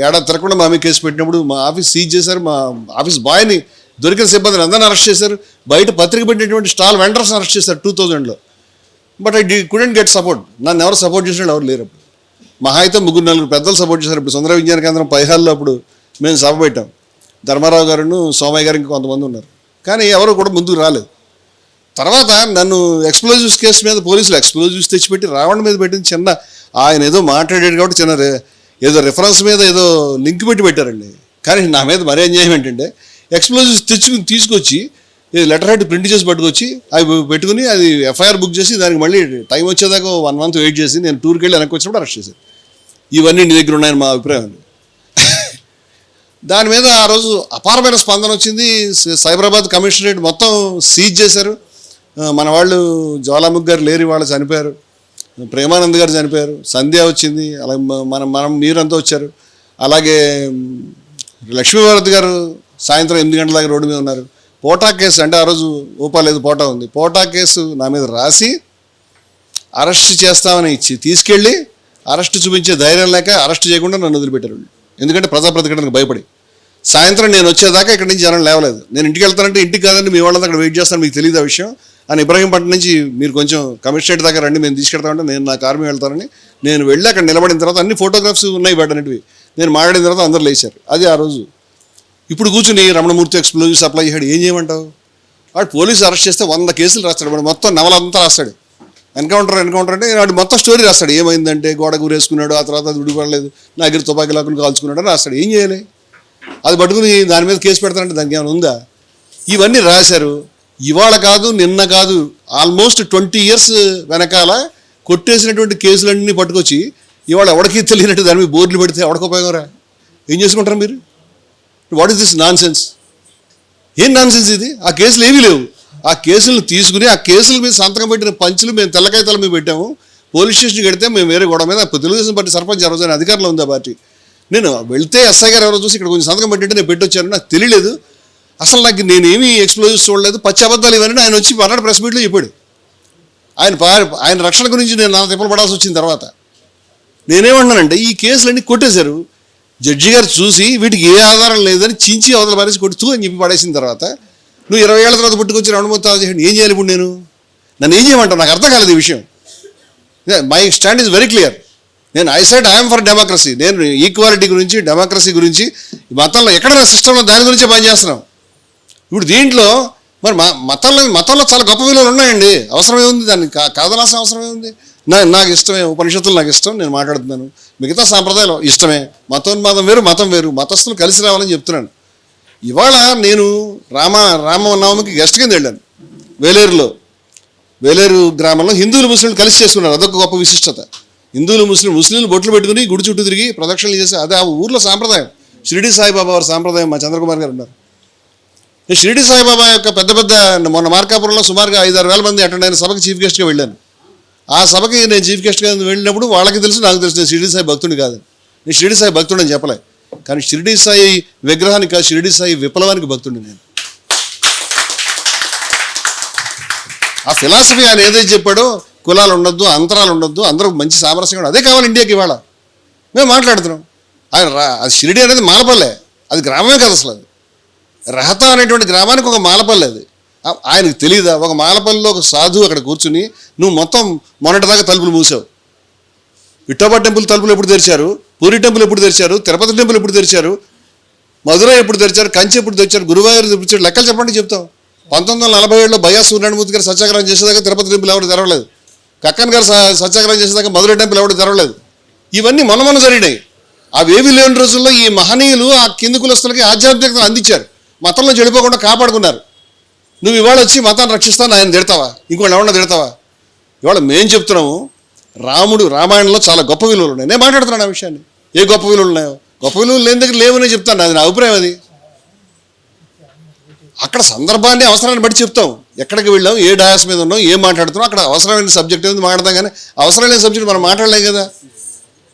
[SPEAKER 1] ఏడాది తిరగకుండా మా మీద కేసు పెట్టినప్పుడు మా ఆఫీస్ సీజ్ చేశారు. మా ఆఫీస్ బాయ్ని, దొరికిన సిబ్బందిని అందరిని అరెస్ట్ చేశారు. బయట పత్రిక పెట్టినటువంటి స్టాల్ వెండర్స్ని అరెస్ట్ చేశారు 2000లో. But I couldn't get support. నన్ను ఎవరు సపోర్ట్ చేసిన ఎవరు లేరు. అప్పుడు మహా అయితే 3-4 పెద్దలు సపోర్ట్ చేశారు. ఇప్పుడు సుందర విజ్ఞాన కేంద్రం పైహాల్లో అప్పుడు మేము సభ పెట్టాం. ధర్మారావు గారును, సోమయ్య గారు, ఇంకా కొంతమంది ఉన్నారు. కానీ ఎవరు కూడా ముందుకు రాలేదు. తర్వాత నన్ను ఎక్స్ప్లోజివ్స్ కేసు మీద పోలీసులు ఎక్స్ప్లోజివ్స్ తెచ్చిపెట్టి రావణ మీద పెట్టింది. చిన్న ఆయన ఏదో మాట్లాడాడు కాబట్టి చిన్న ఏదో రిఫరెన్స్ మీద ఏదో లింక్ పెట్టారండి. కానీ నా మీద మరీ అన్యాయం ఏంటంటే ఎక్స్ప్లోజివ్స్ తీసుకొచ్చి లెటర్ హెడ్ ప్రింట్ చేసి పట్టుకొచ్చి అవి పెట్టుకుని అది ఎఫ్ఐఆర్ బుక్ చేసి దానికి మళ్ళీ టైం వచ్చేదాకా 1 month వెయిట్ చేసి నేను టూర్కి వెళ్ళి వెనక్కి వచ్చినప్పుడు అరెస్ట్ చేశారు. ఇవన్నీ నీ దగ్గర ఉన్నాయని మా అభిప్రాయం. దాని మీద ఆ రోజు అపారమైన స్పందన వచ్చింది. సైబరాబాద్ కమిషనరేట్ మొత్తం సీజ్ చేశారు. మన వాళ్ళు జ్వాలాముఖి గారు లేరు, వాళ్ళు చనిపోయారు. ప్రేమానంద్ గారు చనిపోయారు. సంధ్య వచ్చింది. అలాగే మనం మీరంతా వచ్చారు. అలాగే లక్ష్మీభారతి గారు సాయంత్రం 8 గంటల దాకా రోడ్డు మీద ఉన్నారు. పోటా కేసు అంటే ఆ రోజు ఊపాలేదు, పోటా ఉంది. పోటా కేసు నా మీద రాసి అరెస్ట్ చేస్తామని ఇచ్చి తీసుకెళ్ళి అరెస్ట్ చూపించే ధైర్యం లేక అరెస్ట్ చేయకుండా నన్ను వదిలిపెట్టారు. ఎందుకంటే ప్రజాప్రతిఘటనకు భయపడి. సాయంత్రం నేను వచ్చేదాకా ఇక్కడి నుంచి జనం లేవలేదు. నేను ఇంటికి వెళ్తానంటే ఇంటికి కాదండి, మీ వాళ్ళంతా అక్కడ వెయిట్ చేస్తాను, మీకు తెలియదు ఆ విషయం అని ఇబ్రహీంపట్నం నుంచి మీరు కొంచెం కమిషనరేట్ దాకా రండి, మేము తీసుకెళ్తామంటే నేను నా కారు మీద వెళ్తానని నేను వెళ్ళి అక్కడ నిలబడిన తర్వాత అన్ని ఫోటోగ్రాఫ్స్ ఉన్నాయి బయటనేటివి. నేను మాట్లాడిన తర్వాత అందరూ లేచారు. అది ఆ రోజు. ఇప్పుడు కూర్చుని రమణమూర్తి ఎక్స్ప్లోజివ్ సప్లై చేశాడు, ఏం చేయమంటావు? వాడు పోలీసు అరెస్ట్ చేస్తే 100 కేసులు రాస్తాడు. వాడు మొత్తం నవలంతా రాస్తాడు. ఎన్కౌంటర్ అంటే వాడు మొత్తం స్టోరీ రాస్తాడు. ఏమైందంటే గోడ గురేసుకున్నాడు, ఆ తర్వాత అది విడిపడలేదు, నా దగ్గర తుపాకీ లాక్కుని కాల్చుకున్నాడు అని రాస్తాడు. ఏం చేయాలి? అది పట్టుకుని దాని మీద కేసు పెడతానంటే దానికి ఏమైనా ఉందా? ఇవన్నీ రాశారు. ఇవాళ కాదు, నిన్న కాదు, ఆల్మోస్ట్ 20 years వెనకాల కొట్టేసినటువంటి కేసులన్నీ పట్టుకొచ్చి ఇవాళ ఎవరికి తెలియనట్టు దాని మీద బోర్డులు పెడితే ఎవరికి ఉపయోగం రా? ఏం చేసుకుంటారు మీరు? What is this non sense? ఏం నాన్ సెన్స్ ఇది? ఆ కేసులు ఏమీ లేవు. ఆ కేసులను తీసుకుని ఆ కేసుల మీద సంతకం పెట్టిన పంచులు మేము తెల్లకాయతాల మీద పెట్టాము. పోలీస్ స్టేషన్కి వెడితే మేము వేరే గొడవ మీద తెలుగుదేశం పార్టీ సర్పంచ్ ఆ రోజు అధికారంలో ఉంది ఆ పార్టీ. నేను వెళ్తే ఎస్ఐ గారు ఎవరో చూసి ఇక్కడ కొంచెం సంతకం పెట్టింటే నేను పెట్టొచ్చాను. నాకు తెలియలేదు అసలు, నాకు నేనేమీ ఎక్స్ప్లోజివ్స్ చూడలేదు, పచ్చి అబద్ధాలు ఇవన్నీ ఆయన వచ్చి మర్నాడు ప్రెస్ మీట్లో చెప్పాడు. ఆయన రక్షణ గురించి నేను నా తిప్పలు పడాల్సి వచ్చిన తర్వాత నేనేమన్నానంటే ఈ కేసులన్నీ కొట్టేశారు. జడ్జి గారు చూసి వీటికి ఏ ఆధారం లేదని చించి అవతల పారేసి కొడుతూ అని చెప్పి పడేసిన తర్వాత నువ్వు 20 ఏళ్ల తర్వాత పుట్టుకొచ్చి రమణమూర్తి చేయండి, ఏం చేయాలి ఇప్పుడు? నన్ను ఏం చేయమంటావు? నాకు అర్థం కాలేదు ఈ విషయం. My stand is very clear. నేను I said I'm for democracy. నేను ఈక్వాలిటీ గురించి, డెమోక్రసీ గురించి, మతంలో ఎక్కడైనా సిస్టంలో దాని గురించే పనిచేస్తున్నాం. ఇప్పుడు దీంట్లో మరి మతంలో చాలా గొప్ప విలువలు ఉన్నాయండి. అవసరమే ఉంది, దాన్ని కాదనాల్సిన అవసరమే ఉంది. నాకు ఇష్టమే, ఉపనిషత్తులు నాకు ఇష్టం, నేను మాట్లాడుతున్నాను. మిగతా సాంప్రదాయాలు ఇష్టమే. మతోన్మాదం వేరు, మతం వేరు, మతస్థులు కలిసి రావాలని చెప్తున్నాను. ఇవాళ నేను రామనవమికి గెస్ట్ కింద వెళ్ళాను. వేలేరు గ్రామంలో హిందువులు ముస్లింలు కలిసి చేసుకున్నారు. అదొక గొప్ప విశిష్టత. హిందువులు ముస్లింలు బొట్లు పెట్టుకుని గుడి చుట్టూ తిరిగి ప్రదక్షిణలు చేసి, అదే ఆ ఊర్లో సాంప్రదాయం. షిరిడి సాయిబాబా వారి సాంప్రదాయం. మా చంద్రకుమార్ గారు ఉన్నారు. నేను షిరిడి సాయిబాబా యొక్క పెద్ద మొన్న మార్కాపురంలో సుమారుగా 5-6 వేల మంది అటెండ్ అయిన సభకి చీఫ్ గెస్ట్గా వెళ్ళాను. ఆ సభకి నేను చీఫ్ గెస్ట్గా వెళ్ళినప్పుడు వాళ్ళకి తెలుసు, నాకు తెలుసు నేను షిరిడి సాయి భక్తుడిని కాదు. నేను షిరిడి సాయి భక్తుడు అని చెప్పలే, కానీ షిరిడి సాయి విగ్రహానికి కాదు, షిరిడి సాయి విప్లవానికి భక్తుడిని నేను. ఆ ఫిలాసఫీ ఆయన ఏదైతే చెప్పాడో, కులాలు ఉండొద్దు, అంతరాలు ఉండొద్దు, అందరూ మంచి సామరస్యంగా అదే కావాలి ఇండియాకి. ఇవాళ మేము మాట్లాడుతున్నాం. ఆయన అది షిరిడి అనేది మాలపల్లె, అది గ్రామమే కాదు అసలు. అది రహతా అనేటువంటి గ్రామానికి ఒక మాలపల్లె. అది ఆయనకు తెలియదా? ఒక మాలపల్లిలో ఒక సాధువు అక్కడ కూర్చుని నువ్వు మొత్తం మొన్నటిదాకా తలుపులు మూసావు. విఠోబా టెంపుల్ తలుపులు ఎప్పుడు తెరిచారు? పూరి టెంపుల్ ఎప్పుడు తెరిచారు? తిరుపతి టెంపుల్ ఎప్పుడు తెరిచారు? మధురై ఎప్పుడు తెరిచారు? కంచి ఎప్పుడు తెరిచారు? గురువాయూరు తెరిచారు? లెక్కలు చెప్పండి చెప్తాం. 1947లో బయ్యా సూర్యనారాయణమూర్తి గారు సత్యాగ్రహం చేసేదాకా తిరుపతి టెంపుల్ ఎవరు తెరవలేదు. కక్కన్ గారు సత్యాగ్రహం చేసేదాకా మధురై టెంపుల్ ఎవరు తెరవలేదు. ఇవన్నీ మొన్న జరిగినాయి. అవేవి లేని రోజుల్లో ఈ మహనీయులు ఆ కింది కులస్తులకి ఆధ్యాత్మికతను అందించారు. మతంలో చెడిపోకుండా కాపాడుకున్నారు. నువ్వు ఇవాళ వచ్చి మతాన్ని రక్షిస్తాను ఆయన తిడతావా? ఇంకోళ్ళు ఎవరన్నా తిడతావా? ఇవాళ మేము చెప్తున్నాము, రామాయణంలో చాలా గొప్ప విలువలు ఉన్నాయి. నేను మాట్లాడుతున్నాను ఆ విషయాన్ని. ఏ గొప్ప విలువలు ఉన్నాయో, గొప్ప విలువలు లేని దగ్గర లేవనే చెప్తాను. అది నా అభిప్రాయం. అది అక్కడ సందర్భాన్ని అవసరాన్ని బట్టి చెప్తాం. ఎక్కడికి వెళ్ళాం, ఏ డయాస్ మీద ఉన్నాం, ఏం మాట్లాడుతున్నాం, అక్కడ అవసరమైన సబ్జెక్ట్ ఏది మాట్లాడతాం. కానీ అవసరమైన సబ్జెక్ట్ మనం మాట్లాడలేం కదా.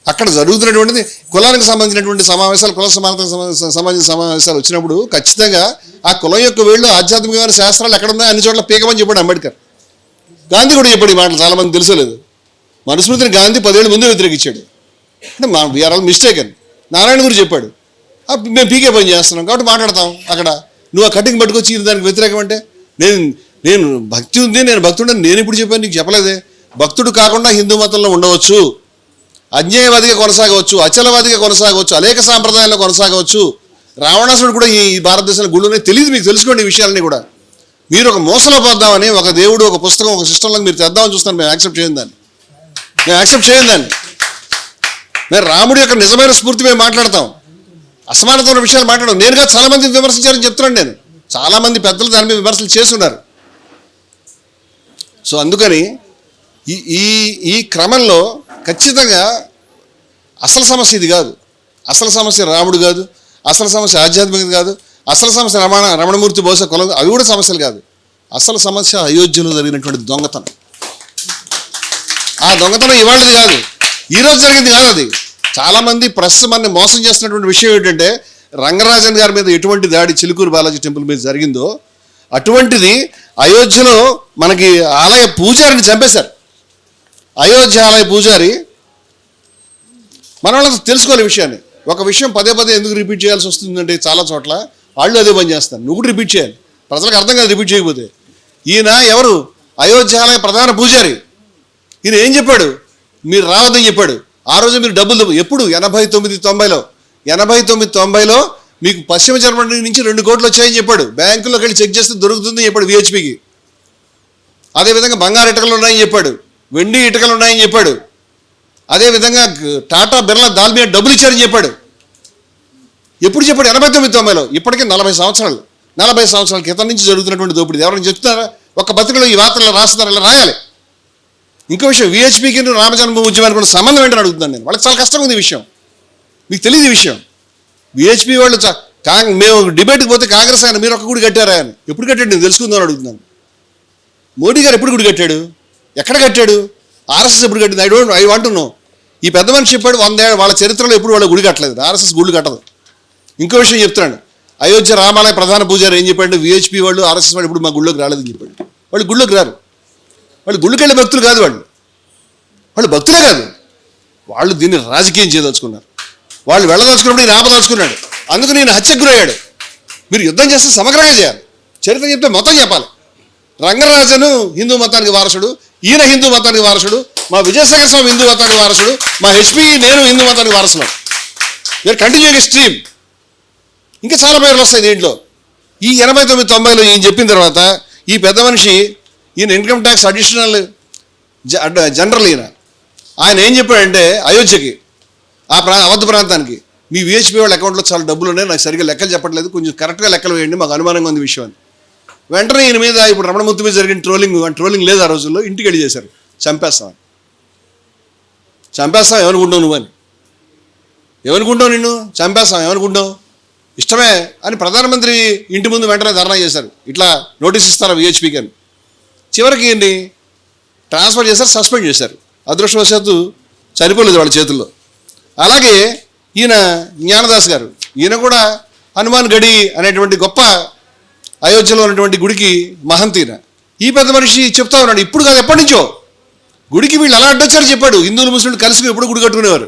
[SPEAKER 1] అక్కడ జరుగుతున్నటువంటిది కులానికి సంబంధించినటువంటి సమావేశాలు, కుల సమానతకు సంబంధించిన సమావేశాలు వచ్చినప్పుడు ఖచ్చితంగా ఆ కులం యొక్క వేళ్ళు ఆధ్యాత్మికమైన శాస్త్రాలు ఎక్కడున్నాయో అన్ని చోట్ల పీకమని చెప్పాడు అంబేద్కర్. గాంధీ కూడా చెప్పాడు ఈ మాటలు, చాలామంది తెలుసలేదు. మనుస్మృతిని గాంధీ 10 ఏళ్ళు ముందే వ్యతిరేకించాడు. అంటే వీఆర్ ఆల్ మిస్టేకన్. నారాయణ గురు చెప్పాడు, మేము పీకే పని చేస్తున్నాం కాబట్టి మాట్లాడతాం. అక్కడ నువ్వు ఆ కటింగ్ పట్టుకొచ్చి దానికి వ్యతిరేకం అంటే నేను భక్తి ఉంది, నేను భక్తుడు నేను ఇప్పుడు చెప్పాను, నీకు చెప్పలేదే. భక్తుడు కాకుండా హిందూ మతంలో ఉండవచ్చు, అజ్ఞేయవాదిగా కొనసాగవచ్చు, అచలవాదిగా కొనసాగవచ్చు, అనేక సాంప్రదాయాల్లో కొనసాగవచ్చు. రావణాసుడు కూడా ఈ భారతదేశంలో గుళ్ళునే తెలియదు. మీకు తెలుసుకోండి ఈ విషయాలన్నీ కూడా. మీరు ఒక మోసలో పోద్దామని ఒక దేవుడు, ఒక పుస్తకం, ఒక సిస్టంలో మీరు తెద్దామని చూస్తాను. మేము యాక్సెప్ట్ చేయం దాన్ని. మేము రాముడి యొక్క నిజమైన స్ఫూర్తి మేము మాట్లాడతాం. అసమానత ఉన్న విషయాలు మాట్లాడడం. నేనుగా చాలామంది విమర్శించారని చెప్తున్నాను. నేను చాలామంది పెద్దలు దాని మీద విమర్శలు చేస్తున్నారు. సో అందుకని ఈ క్రమంలో ఖచ్చితంగా అసలు సమస్య ఇది కాదు. అసలు సమస్య రాముడు కాదు, అసలు సమస్య ఆధ్యాత్మికత కాదు, అసలు సమస్య రమణమూర్తి బహుశా కులం, అవి కూడా సమస్యలు కాదు. అసలు సమస్య అయోధ్యలో జరిగినటువంటి దొంగతనం. ఆ దొంగతనం ఇవాళది కాదు, ఈరోజు జరిగింది కాదు. అది చాలామంది ప్రస్తుతం మనని మోసం చేస్తున్నటువంటి విషయం ఏంటంటే, రంగరాజన్ గారి మీద ఎటువంటి దాడి చిలుకూరు బాలాజీ టెంపుల్ మీద జరిగిందో అటువంటిది అయోధ్యలో మనకి ఆలయ పూజారిని చంపేశారు. అయోధ్య ఆలయ పూజారి. మన వాళ్ళకి తెలుసుకోవాలి విషయాన్ని. ఒక విషయం పదే పదే ఎందుకు రిపీట్ చేయాల్సి వస్తుందంటే చాలా చోట్ల వాళ్ళు అదే పని చేస్తారు. నువ్వు కూడా రిపీట్ చేయాలి, ప్రజలకు అర్థం కాదు రిపీట్ చేయకపోతే. ఈయన ఎవరు? అయోధ్య ఆలయ ప్రధాన పూజారి. ఈయన ఏం చెప్పాడు? మీరు రావద్దని చెప్పాడు. ఆ రోజు మీరు డబ్బులు ఎప్పుడు 89-90లో 89-90లో మీకు పశ్చిమ జర్మనీ నుంచి 2 కోట్లు వచ్చాయని చెప్పాడు. బ్యాంకులోకి వెళ్ళి చెక్ చేస్తే దొరుకుతుందని చెప్పాడు విహెచ్పికి. అదేవిధంగా బంగారు ఇటుకలు ఉన్నాయని చెప్పాడు, వెండి ఇటుకలు ఉన్నాయని చెప్పాడు. అదేవిధంగా టాటా బిర్లా దాల్మియా డబ్బులు ఇచ్చారని చెప్పాడు. ఎప్పుడు చెప్పాడు? 89-90లో. ఇప్పటికే 40 సంవత్సరాల క్రితం నుంచి జరుగుతున్నటువంటి దోపిడీ. ఎవరైనా చెప్తున్నారా? ఒక పత్రికలో ఈ వార్తలు రాస్తున్నారా? ఇలా రాయాలి. ఇంకో విషయం, విహెచ్పికి రామజన్మభూమి ఉద్యమానికి ఉన్న సంబంధం ఏంటని అడుగుతున్నాను నేను. వాళ్ళకి చాలా కష్టంగా ఉంది ఈ విషయం, మీకు తెలియదు ఈ విషయం. విహెచ్పి వాళ్ళు మేము డిబేట్కి పోతే కాంగ్రెస్ ఆయన మీరు ఒక గుడి కట్టారా అని. ఎప్పుడు కట్టాడు నేను తెలుసుకుందామని అడుగుతున్నాను. మోడీ గారు ఎప్పుడు గుడి కట్టాడు? ఎక్కడ కట్టాడు? ఆర్ఎస్ఎస్ ఎప్పుడు కట్టింది? I want to know. ఈ పెద్ద మనిషి చెప్పాడు 100 ఏళ్ళ వాళ్ళ చరిత్రలో ఎప్పుడు వాళ్ళ గుడి కట్టలేదు. ఆర్ఎస్ఎస్ గుళ్ళు కట్టదు. ఇంకో విషయం చెప్తున్నాడు, అయోధ్య రామాలయ ప్రధాన పూజారి ఏం చెప్పాడు? విహెచ్పి వాళ్ళు ఆర్ఎస్ఎస్ వాళ్ళు ఇప్పుడు మా గుళ్ళోకి రాలేదని చెప్పాడు. వాళ్ళు గుళ్ళోకి రారు. వాళ్ళు గుళ్ళకి వెళ్ళే భక్తులు కాదు. వాళ్ళు భక్తులే కాదు. వాళ్ళు దీన్ని రాజకీయం చేయదలుచుకున్నారు. వాళ్ళు వెళ్ళదలుచుకున్నప్పుడు ఈయన ఆపదలుచుకున్నాడు. అందుకు నేను హత్యకు గురయ్యాడు. మీరు యుద్ధం చేస్తే సమగ్రంగా చేయాలి. చరిత్ర చెప్తే మొత్తం చెప్పాలి. రంగరాజను హిందూ మతానికి వారసుడు, ఈయన హిందూ మతానికి వారసుడు, మా విజయసాగర్ స్వామి హిందూ మతానికి వారసుడు, మా హెచ్పి నేను హిందూ మతానికి వారసులు. మీరు కంటిన్యూగా స్ట్రీమ్. ఇంకా చాలా పేర్లు వస్తాయి దీంట్లో. ఈ 89-90లో ఈయన చెప్పిన తర్వాత ఈ పెద్ద మనిషి, ఈయన ఇన్కమ్ ట్యాక్స్ అడిషనల్ జనరల్ ఆయన ఏం చెప్పాడంటే అయోధ్యకి, అవధ ప్రాంతానికి, మీ విహెచ్పి వాళ్ళ అకౌంట్లో చాలా డబ్బులు ఉన్నాయి, నాకు సరిగ్గా లెక్కలు చెప్పట్లేదు, కొంచెం కరెక్ట్గా లెక్కలు వేయండి, మాకు అనుమానంగా ఉంది విషయం అని. వెంటనే ఈయన మీద ఇప్పుడు రమణమూర్తి మీద జరిగిన ట్రోలింగ్ లేదు ఆ రోజుల్లో, ఇంటికి వెళ్ళి చేశారు. చంపేస్తాం ఏమనుకుంటావు నువ్వు అని. ఏమనుకుంటావు? నిన్ను చంపేస్తాం ఏమనుకుంటావు? ఇష్టమే అని ప్రధానమంత్రి ఇంటి ముందు వెంటనే ధర్నా చేశారు. ఇట్లా నోటీస్ ఇస్తారా విహెచ్పికి అని. చివరికి ఈయన్ని ట్రాన్స్ఫర్ చేశారు, సస్పెండ్ చేశారు. అదృష్టవశాత్తు చనిపోలేదు వాళ్ళ చేతుల్లో. అలాగే ఈయన జ్ఞానదాస్ గారు, ఈయన కూడా హనుమాన్ గడి అనేటువంటి గొప్ప అయోధ్యలో ఉన్నటువంటి గుడికి మహంతీన. ఈ పెద్ద మనిషి చెప్తా ఉన్నాడు, ఇప్పుడు కాదు ఎప్పటి నుంచో గుడికి వీళ్ళు ఎలా అడ్డొచ్చారో చెప్పాడు. హిందువులు ముస్లింలు కలిసి ఎప్పుడు గుడి కట్టుకునేవారు.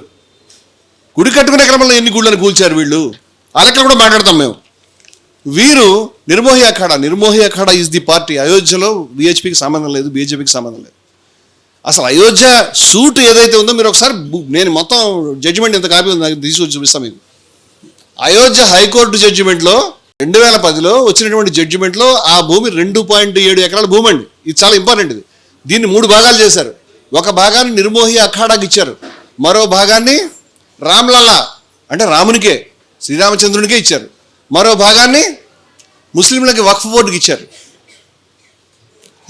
[SPEAKER 1] గుడి కట్టుకునే క్రమంలో ఎన్ని గుళ్ళని కూల్చారు వీళ్ళు, ఆ లెక్కలు కూడా మాట్లాడతాం మేము. వీరు Nirmohi akhara is the party. అయోధ్యలో విహెచ్పికి సంబంధం లేదు, బీజేపీకి సంబంధం లేదు. అసలు అయోధ్య సూట్ ఏదైతే ఉందో మీరు ఒకసారి, నేను మొత్తం జడ్జిమెంట్ ఎంత కాపీ ఉంది నాకు తీసుకొచ్చి చూపిస్తాను మీకు. అయోధ్య హైకోర్టు జడ్జిమెంట్లో 2010లో వచ్చినటువంటి జడ్జిమెంట్లో ఆ భూమి 2.7 ఎకరాల భూమి అండి. ఇది చాలా ఇంపార్టెంట్. ఇది దీన్ని 3 భాగాలు చేశారు. ఒక భాగాన్ని నిర్మోహి అఖాడాకి ఇచ్చారు, మరో భాగాన్ని రామ్లల్లా అంటే రామునికే, శ్రీరామచంద్రునికే ఇచ్చారు, మరో భాగాన్ని ముస్లింలకి వక్ఫ్ బోర్డుకి ఇచ్చారు.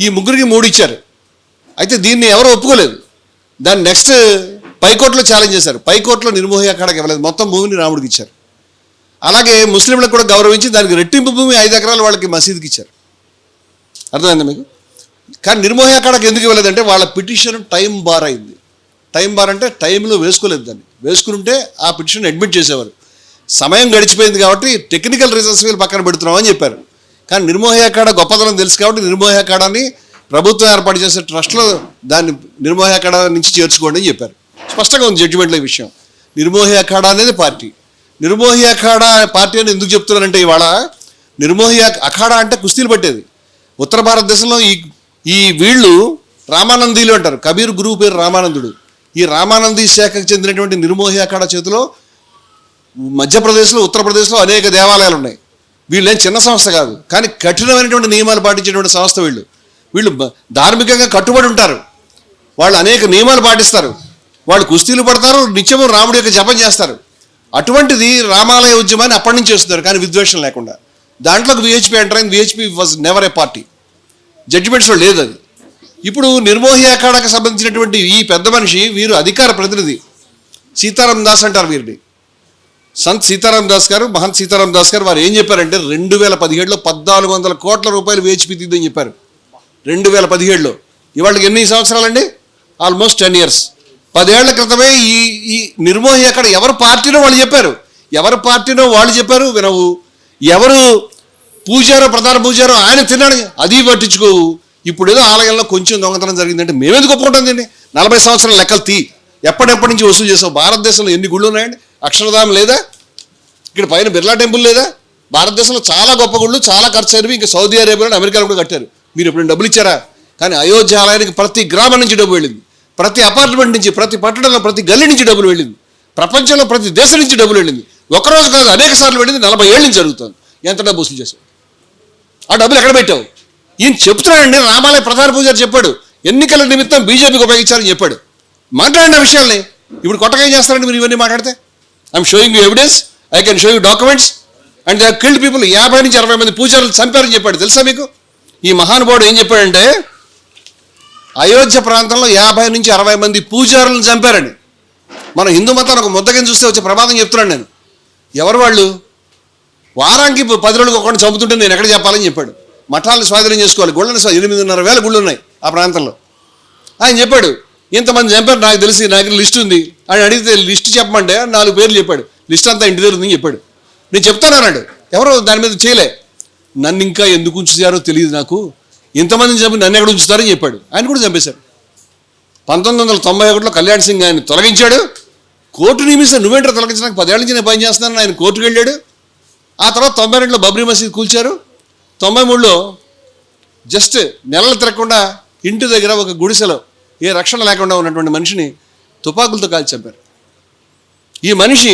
[SPEAKER 1] ఈ ముగ్గురికి 3 ఇచ్చారు. అయితే దీన్ని ఎవరో ఒప్పుకోలేదు. దాన్ని నెక్స్ట్ పైకోర్టులో ఛాలెంజ్ చేశారు. పైకోర్టులో నిర్మోహి అఖాడాకి ఇవ్వలేదు, మొత్తం భూమిని రాముడికి ఇచ్చారు. అలాగే ముస్లింలకు కూడా గౌరవించి దానికి రెట్టింపు భూమి 5 ఎకరాలు వాళ్ళకి మసీదుకి ఇచ్చారు. అర్థమైందా మీకు? కానీ నిర్మోహి అఖాడాకి ఎందుకు ఇవ్వలేదంటే వాళ్ళ పిటిషన్ టైం బార్ అయింది. టైం బార్ అంటే టైంలో వేసుకోలేదు, దాన్ని వేసుకుంటే ఆ పిటిషన్ అడ్మిట్ చేసేవారు. సమయం గడిచిపోయింది కాబట్టి టెక్నికల్ రీజన్స్ వీళ్ళు పక్కన పెడుతున్నామని చెప్పారు. కానీ నిర్మోహి అఖాడా గొప్పదనం తెలుసు కాబట్టి నిర్మోహి అఖాడాని ప్రభుత్వం ఏర్పాటు చేసే ట్రస్ట్లో దాన్ని నిర్మోహి అఖాడా నుంచి చేర్చుకోండి అని చెప్పారు. స్పష్టంగా ఉంది జడ్జిమెంట్లో ఈ విషయం. నిర్మోహి అఖాడా అనేది పార్టీ. నిర్మోహి అఖాడా పార్టీ అని ఎందుకు చెప్తున్నానంటే ఇవాళ నిర్మోహి అఖాడా అంటే కుస్తీలు పట్టేది. ఉత్తర భారతదేశంలో ఈ వీళ్ళు రామానందీలు అంటారు. కబీర్ గురువు పేరు రామానందుడు. ఈ రామానందీ శాఖకు చెందినటువంటి నిర్మోహి అఖాడా చేతిలో మధ్యప్రదేశ్లో, ఉత్తరప్రదేశ్లో అనేక దేవాలయాలు ఉన్నాయి. వీళ్ళేం చిన్న సంస్థ కాదు, కానీ కఠినమైనటువంటి నియమాలు పాటించేటువంటి సంస్థ వీళ్ళు ధార్మికంగా కట్టుబడి ఉంటారు. వాళ్ళు అనేక నియమాలు పాటిస్తారు. వాళ్ళు కుస్తీలు పడతారు, నిత్యము రాముడి యొక్క జపం చేస్తారు. అటువంటిది రామాలయ ఉద్యమాన్ని అప్పటి నుంచి చేస్తున్నారు, కానీ విద్వేషం లేకుండా. దాంట్లోకి విహెచ్పి ఎంటర్ అయింది. VHP was never a party. జడ్జిమెంట్స్లో లేదు అది. ఇప్పుడు నిర్మోహి అఖాడాకి సంబంధించినటువంటి ఈ పెద్ద మనిషి, వీరు అధికార ప్రతినిధి సీతారాం దాస్ అంటారు వీరిని. సంత్ సీతారాం దాస్ గారు, మహంత్ సీతారాం దాస్ గారు, వారు ఏం చెప్పారంటే 2017లో 1400 కోట్ల రూపాయలు విహెచ్పి తీద్దని చెప్పారు. 2017లో. ఇవాళకి ఎన్ని సంవత్సరాలండి? Almost 10 years. 10 ఏళ్ల క్రితమే ఈ నిర్మోహి అఖాడా ఎవరు పార్టీనో వాళ్ళు చెప్పారు. ఎవరు పార్టీనో వాళ్ళు చెప్పారు వినవు. ఎవరు పూజారో, ప్రధాన పూజారో ఆయన తిన్నాడు, అది పట్టించుకోవు. ఇప్పుడు ఏదో ఆలయంలో కొంచెం దొంగతనం జరిగిందంటే మేమెందుకు ఒప్పుకుంటాం దీన్ని? 40 సంవత్సరాల లెక్కలు తీ. ఎప్పటి నుంచి వసూలు చేసావు? భారతదేశంలో ఎన్ని గుళ్ళు ఉన్నాయండి? అక్షరధామం లేదా? ఇక్కడ పైన బిర్లా టెంపుల్ లేదా? భారతదేశంలో చాలా గొప్ప గుళ్ళు, చాలా ఖర్చు అయినవి. ఇంకా సౌదీ అరేబియాలో, అమెరికాలో కూడా కట్టారు. మీరు ఎప్పుడు డబ్బులు ఇచ్చారా? కానీ అయోధ్య ఆలయానికి ప్రతి గ్రామం నుంచి డబ్బు వెళ్ళింది, ప్రతి అపార్ట్మెంట్ నుంచి, ప్రతి పట్టణంలో, ప్రతి గల్లీ నుంచి డబ్బులు వెళ్ళింది, ప్రపంచంలో ప్రతి దేశం నుంచి డబ్బులు వెళ్ళింది. ఒకరోజు కాదు, అనేక సార్లు వెళ్ళింది. 40 ఏళ్ళ నుంచి జరుగుతుంది. ఎంత డబ్బు వసూలు చేశావు? ఆ డబ్బులు ఎక్కడ పెట్టావు? ఈయన చెప్తున్నాడండి. రామాలయ ప్రధాన పూజారి చెప్పాడు, ఎన్నికల నిమిత్తం బీజేపీకి ఉపయోగించారని చెప్పాడు. మాట్లాడిన విషయాల్ని ఇప్పుడు కొత్తగా ఏం చేస్తారండి మీరు ఇవన్నీ మాట్లాడితే? I'm showing you evidence, I can show you documents and they killed people. 50 నుంచి 60 మంది పూజారులు చంపారని చెప్పాడు. తెలుసా మీకు? ఈ మహానుభావుడు ఏం చెప్పాడంటే అయోధ్య ప్రాంతంలో 50 నుంచి 60 మంది పూజారులను చంపారని. మన హిందూ మతాన్ని ఒక ముద్దగా చూస్తే వచ్చే ప్రమాదం చెప్తున్నాను నేను. ఎవరు వాళ్ళు? వారానికి 10 రోజులకు ఒకరిని చంపుతుంటే నేను ఎక్కడ చెప్పాలని చెప్పాడు. మఠాలను స్వాధీనం చేసుకోవాలి, గుళ్ళని 8,500 గుళ్ళు ఉన్నాయి ఆ ప్రాంతంలో. ఆయన చెప్పాడు ఇంతమంది చంపారు నాకు తెలిసి, నా దగ్గర లిస్ట్ ఉంది. ఆయన అడిగితే లిస్ట్ చెప్పమంటే 4 పేర్లు చెప్పాడు. లిస్ట్ అంతా ఇంటి దగ్గర ఉందని చెప్పాడు. నేను చెప్తాను అన్నాడు. ఎవరో దాని మీద చేయలే. నన్ను ఇంకా ఎందుకు ఉంచుతారో తెలియదు నాకు, ఇంతమందిని చంపి నన్ను ఎక్కడ ఉంచుతారని చెప్పాడు. ఆయన కూడా చంపేశాడు. 1991లో కళ్యాణ్ సింగ్ ఆయన తొలగించాడు. కోర్టు నియమిస్తే నువ్వేంటో తొలగించడానికి 10 ఏళ్ళ నుంచి నేను పని చేస్తున్నాను ఆయన కోర్టుకు వెళ్ళాడు. ఆ తర్వాత 92లో బాబ్రీ మసీద్ కూల్చారు. 93లో జస్ట్ నెలలు తిరగకుండా ఇంటి దగ్గర ఒక గుడిసెలో ఏ రక్షణ లేకుండా ఉన్నటువంటి మనిషిని తుపాకులతో కాల్చి చంపారు. ఈ మనిషి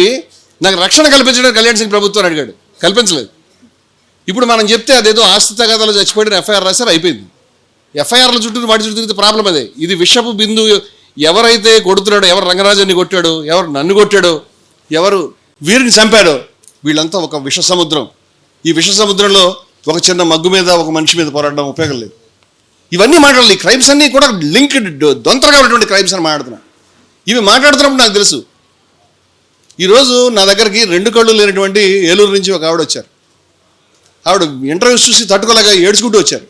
[SPEAKER 1] నాకు రక్షణ కల్పించడం కళ్యాణ్ సింగ్ ప్రభుత్వాన్ని అడిగాడు, కల్పించలేదు. ఇప్పుడు మనం చెప్తే అదేదో ఆస్తి తగాదాలో చచ్చిపోయిన ఎఫ్ఐఆర్ రాశారు, అయిపోయింది. ఎఫ్ఐఆర్ల చుట్టూ వాటి చుట్టూ తిరిగితే ప్రాబ్లం అదే. ఇది విషపు బిందు. ఎవరైతే కొడుతున్నాడో, ఎవరు రంగరాజన్ని కొట్టాడో, ఎవరు నన్ను కొట్టాడో, ఎవరు వీరిని చంపాడో, వీళ్ళంతా ఒక విష సముద్రం. ఈ విష సముద్రంలో ఒక చిన్న మగ్గు మీద ఒక మనిషి మీద పోరాడడం ఉపయోగం లేదు. ఇవన్నీ మాట్లాడాలి. ఈ క్రైమ్స్ అన్నీ కూడా లింక్డ్, దొంతరగా ఉన్నటువంటి క్రైమ్స్ అని మాట్లాడుతున్నా. ఇవి మాట్లాడుతున్నప్పుడు నాకు తెలుసు. ఈరోజు నా దగ్గరికి 2 కళ్ళు లేనటువంటి ఏలూరు నుంచి ఒక ఆవిడ వచ్చారు. ఆవిడ ఇంటర్వ్యూస్ చూసి తట్టుకోలేక ఏడ్చుకుంటూ వచ్చారు.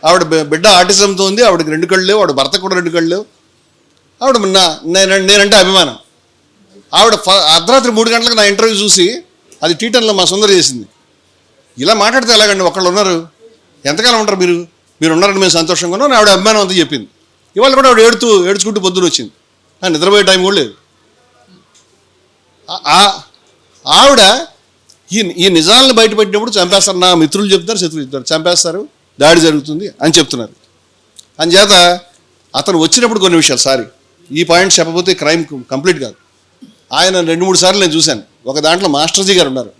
[SPEAKER 1] ఆవిడ బిడ్డ ఆటిజంతో ఉంది. ఆవిడకి 2 కళ్ళు లేవు. ఆవిడ భర్త కూడా 2 కళ్ళు లేవు. ఆవిడ నేనంటే అభిమానం. ఆవిడ అర్ధరాత్రి 3 గంటలకు నా ఇంటర్వ్యూ చూసి, అది టీటన్లో మా సుందర చేసింది. ఇలా మాట్లాడితే ఎలాగండి? ఒకళ్ళు ఉన్నారు, ఎంతకాలం ఉంటారు మీరు ఉన్నారని మేము సంతోషంగా ఉన్నాం. ఆవిడ అభిమానం అంతా చెప్పింది. ఇవాళ కూడా ఆవిడ ఏడ్చుకుంటూ పొద్దున వచ్చింది. నిద్రపోయే టైం కూడా లేదు. ఆవిడ ఈ నిజాలను బయటపెట్టినప్పుడు చంపేస్తారు. నా మిత్రులు చెప్తారు, శత్రువులు చెప్తారు, చంపేస్తారు, దాడి జరుగుతుంది అని చెప్తున్నారు. అందుచేత అతను వచ్చినప్పుడు కొన్ని విషయాలు, ఈ పాయింట్స్ చెప్పకపోతే క్రైమ్ కంప్లీట్ కాదు. ఆయన 2-3 సార్లు నేను చూశాను. ఒక దాంట్లో మాస్టర్జీ గారు ఉన్నారు.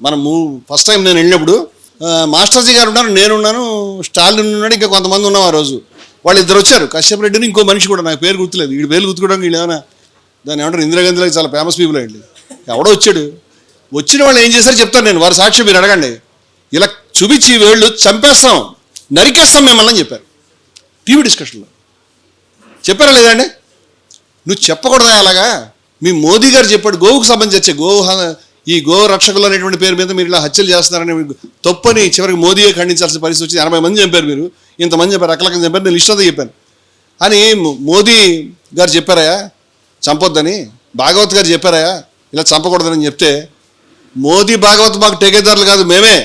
[SPEAKER 1] ఫస్ట్ టైం నేను వెళ్ళినప్పుడు మాస్టర్జీ గారు ఉన్నారు, నేనున్నాను, స్టాలిన్ ఉన్నాడు, ఇంకా కొంతమంది ఉన్నాం. ఆ రోజు వాళ్ళిద్దరు వచ్చారు, కశ్యప్ రెడ్డిని ఇంకో మనిషి కూడా, నాకు పేరు గుర్తులేదు. వీడి పేరు గుర్తుకోవడానికి వీళ్ళు ఏమైనా దాన్ని ఏమంటారు, ఇందిరాగాంధీలకు చాలా ఫేమస్ పీపుల్ అయ్యండి. ఎవడో వచ్చాడు. వచ్చిన వాళ్ళు ఏం చేశారు చెప్తాను నేను, వారి సాక్షి మీరు అడగండి. ఇలా చూపించి వేళ్ళు చంపేస్తాం, నరికేస్తాం మిమ్మల్ని అని చెప్పారు. టీవీ డిస్కషన్లో చెప్పారా లేదండి? నువ్వు చెప్పకూడదా అలాగా? మీ మోదీ గారు చెప్పాడు, గోవుకు సంబంధించి ఈ గో రక్షకులు అనేటువంటి పేరు మీద మీరు ఇలా హత్యలు చేస్తున్నారని తప్పని చివరికి మోదీయే ఖండించాల్సిన పరిస్థితి వచ్చి 80 మంది చంపారు, మీరు ఇంతమంది చెప్పారు, రకరకాల చంపారు, నేను లిస్ట్ అంతా చెప్పాను అని మోదీ గారు చెప్పారయా చంపొద్దని, భాగవత్ గారు చెప్పారయా ఇలా చంపకూడదని చెప్తే, మోదీ భాగవత్ మాకు టేకేదారులు కాదు, మేమే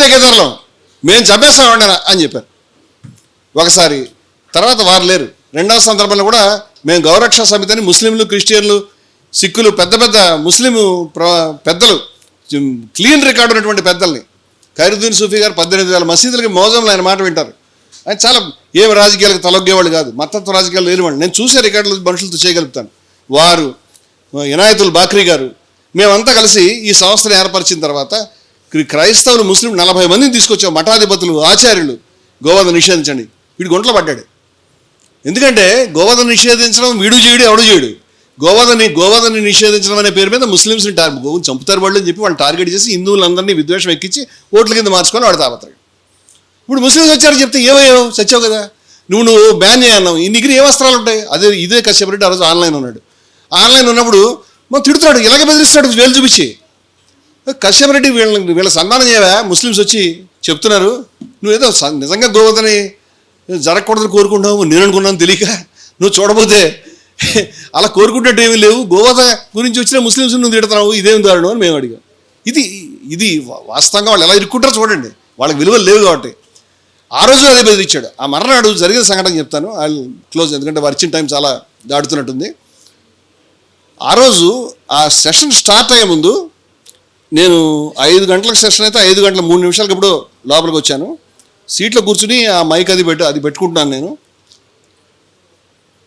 [SPEAKER 1] టేకేదారులం, మేము చంపేస్తామండి అని చెప్పారు ఒకసారి. తర్వాత వారు లేరు. రెండవ సందర్భంలో కూడా మేము గౌరక్ష సమితిని ముస్లింలు, క్రిస్టియన్లు, సిక్కులు, పెద్ద పెద్ద ముస్లిం పెద్దలు, క్లీన్ రికార్డు ఉన్నటువంటి పెద్దల్ని, ఖైరుద్దీన్ సూఫీ గారు 18,000 మసీదులకి మోజంలో ఆయన మాట వింటారు. ఆయన చాలా ఏమి రాజకీయాలకు తలొగ్గేవాళ్ళు కాదు, మతత్వ రాజకీయాలు లేనివాళ్ళు. నేను చూసే రికార్డులు మనుషులతో చేయగలుగుతాను. వారు, ఇనాయతుల్ బాక్రీ గారు, మేమంతా కలిసి ఈ సంస్థను ఏర్పరిచిన తర్వాత క్రైస్తవులు, ముస్లిం 40 మందిని తీసుకొచ్చాం, మఠాధిపతులు, ఆచార్యులు, గోవధ నిషేధించండి. వీడు గుంటలో పడ్డాడు. ఎందుకంటే గోవధ నిషేధించడం వీడు చేయడు, ఎవడు చేయడు. గోవధని నిషేధించడం అనే పేరు మీద ముస్లింస్ని గోవుని చంపుతారు వాళ్ళు అని చెప్పి వాళ్ళు టార్గెట్ చేసి హిందువులందరినీ విద్వేషం ఎక్కించి ఓట్ల కింద మార్చుకొని వాడు తాపత్రయం. ఇప్పుడు ముస్లింస్ వచ్చారని చెప్తే ఏమయ్యో చచ్చావు కదా, నువ్వు బ్యాన్ చేయన్నావు, ఈ దగ్గర ఏ వస్త్రాలు ఉంటాయి, ఇదే కశ్యప్ రెడ్డి ఆ రోజు ఆన్లైన్ ఉన్నాడు. ఆన్లైన్ ఉన్నప్పుడు మనం తిడుతున్నాడు, ఇలాగే బెదిరిస్తాడు వేలు చూపించి. కశ్యప్ రెడ్డి వీళ్ళ సన్మానం చేయవా, ముస్లిమ్స్ వచ్చి చెప్తున్నారు, నువ్వేదో నిజంగా గోవధని జరగకూడదని కోరుకుంటావు, నేను అనుకున్నాను తెలియక, నువ్వు చూడబోతే అలా కోరుకుంటే ఏమీ లేవు, గోవధ గురించి వచ్చిన ముస్లిమ్స్ నువ్వు తిడుతున్నావు, ఇదేం దారుణం అని మేము అడిగాం. ఇది వాస్తవంగా వాళ్ళు ఎలా ఇరుక్కుంటారో చూడండి, వాళ్ళకి విలువలు లేవు కాబట్టి. ఆ రోజు అదే బెదిరించాడు. ఆ మర్నాడు జరిగిన సంఘటన చెప్తాను, ఐ క్లోజ్, ఎందుకంటే వారు ఇచ్చిన టైం చాలా దాటుతున్నట్టుంది. ఆ రోజు ఆ సెషన్ స్టార్ట్ అయ్యే ముందు నేను 5 గంటలకు సెషన్ అయితే 5 గంటల 3 నిమిషాలకు ఇప్పుడు లోపలికి వచ్చాను. సీట్లో కూర్చుని ఆ మైక్ అది పెట్టుకుంటున్నాను నేను.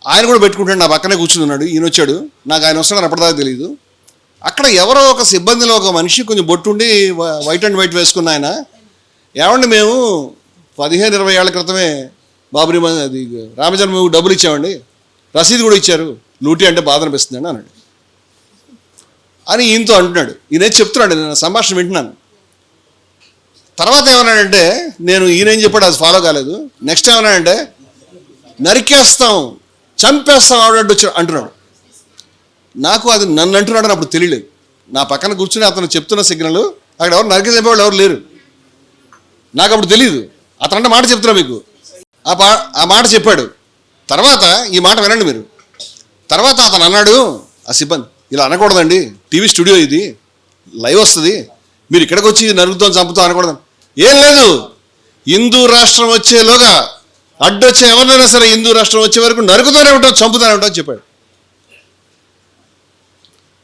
[SPEAKER 1] ఆయన కూడా పెట్టుకుంటాడు, నా పక్కనే కూర్చుని ఉన్నాడు. ఈయన వచ్చాడు, నాకు ఆయన వస్తున్నాడు అప్పటిదాకా తెలియదు. అక్కడ ఎవరో ఒక సిబ్బందిలో ఒక మనిషి కొంచెం బొట్టుండి వైట్ అండ్ వైట్ వేసుకున్న ఆయన, ఏమండి మేము 15-20 ఏళ్ల క్రితమే బాబరీ అది రామజన్మభూమికి డబ్బులు ఇచ్చామండి, రసీదు కూడా ఇచ్చారు, లూటీ అంటే బాధ అనిపిస్తుందండి అన్నాడు. అని ఈయనతో అంటున్నాడు. ఈయన చెప్తున్నాడు, నేను సంభాషణ వింటున్నాను. తర్వాత ఏమన్నాడంటే, ఈయనేం చెప్పాడు అది ఫాలో కాలేదు. నెక్స్ట్ ఏమన్నాడంటే, నరికేస్తాం, చంపేస్తాం ఆవిడ అంటున్నాడు. నాకు అది నన్ను అంటున్నాడని అప్పుడు తెలియలేదు. నా పక్కన కూర్చుని అతను చెప్తున్న సిగ్నల్ అక్కడ ఎవరు నరికేసేవాళ్ళు ఎవరు లేరు, నాకు అప్పుడు తెలియదు. అతనంటే మాట చెప్తున్నా మీకు, ఆ మాట చెప్పాడు. తర్వాత ఈ మాట వినండి మీరు. తర్వాత అతను అన్నాడు, ఆ సిబ్బంది, ఇలా అనకూడదండి, టీవీ స్టూడియో ఇది, లైవ్ వస్తుంది, మీరు ఇక్కడికి వచ్చి నరుగుతాం చంపుతాం అనకూడదు. ఏం లేదు, హిందూ రాష్ట్రం వచ్చేలోగా అడ్డొచ్చే ఎవరినైనా సరే హిందూ రాష్ట్రం వచ్చే వరకు నరుకుతూనే ఉంటాం, చంపుతూనే ఉంటాం అని చెప్పాడు.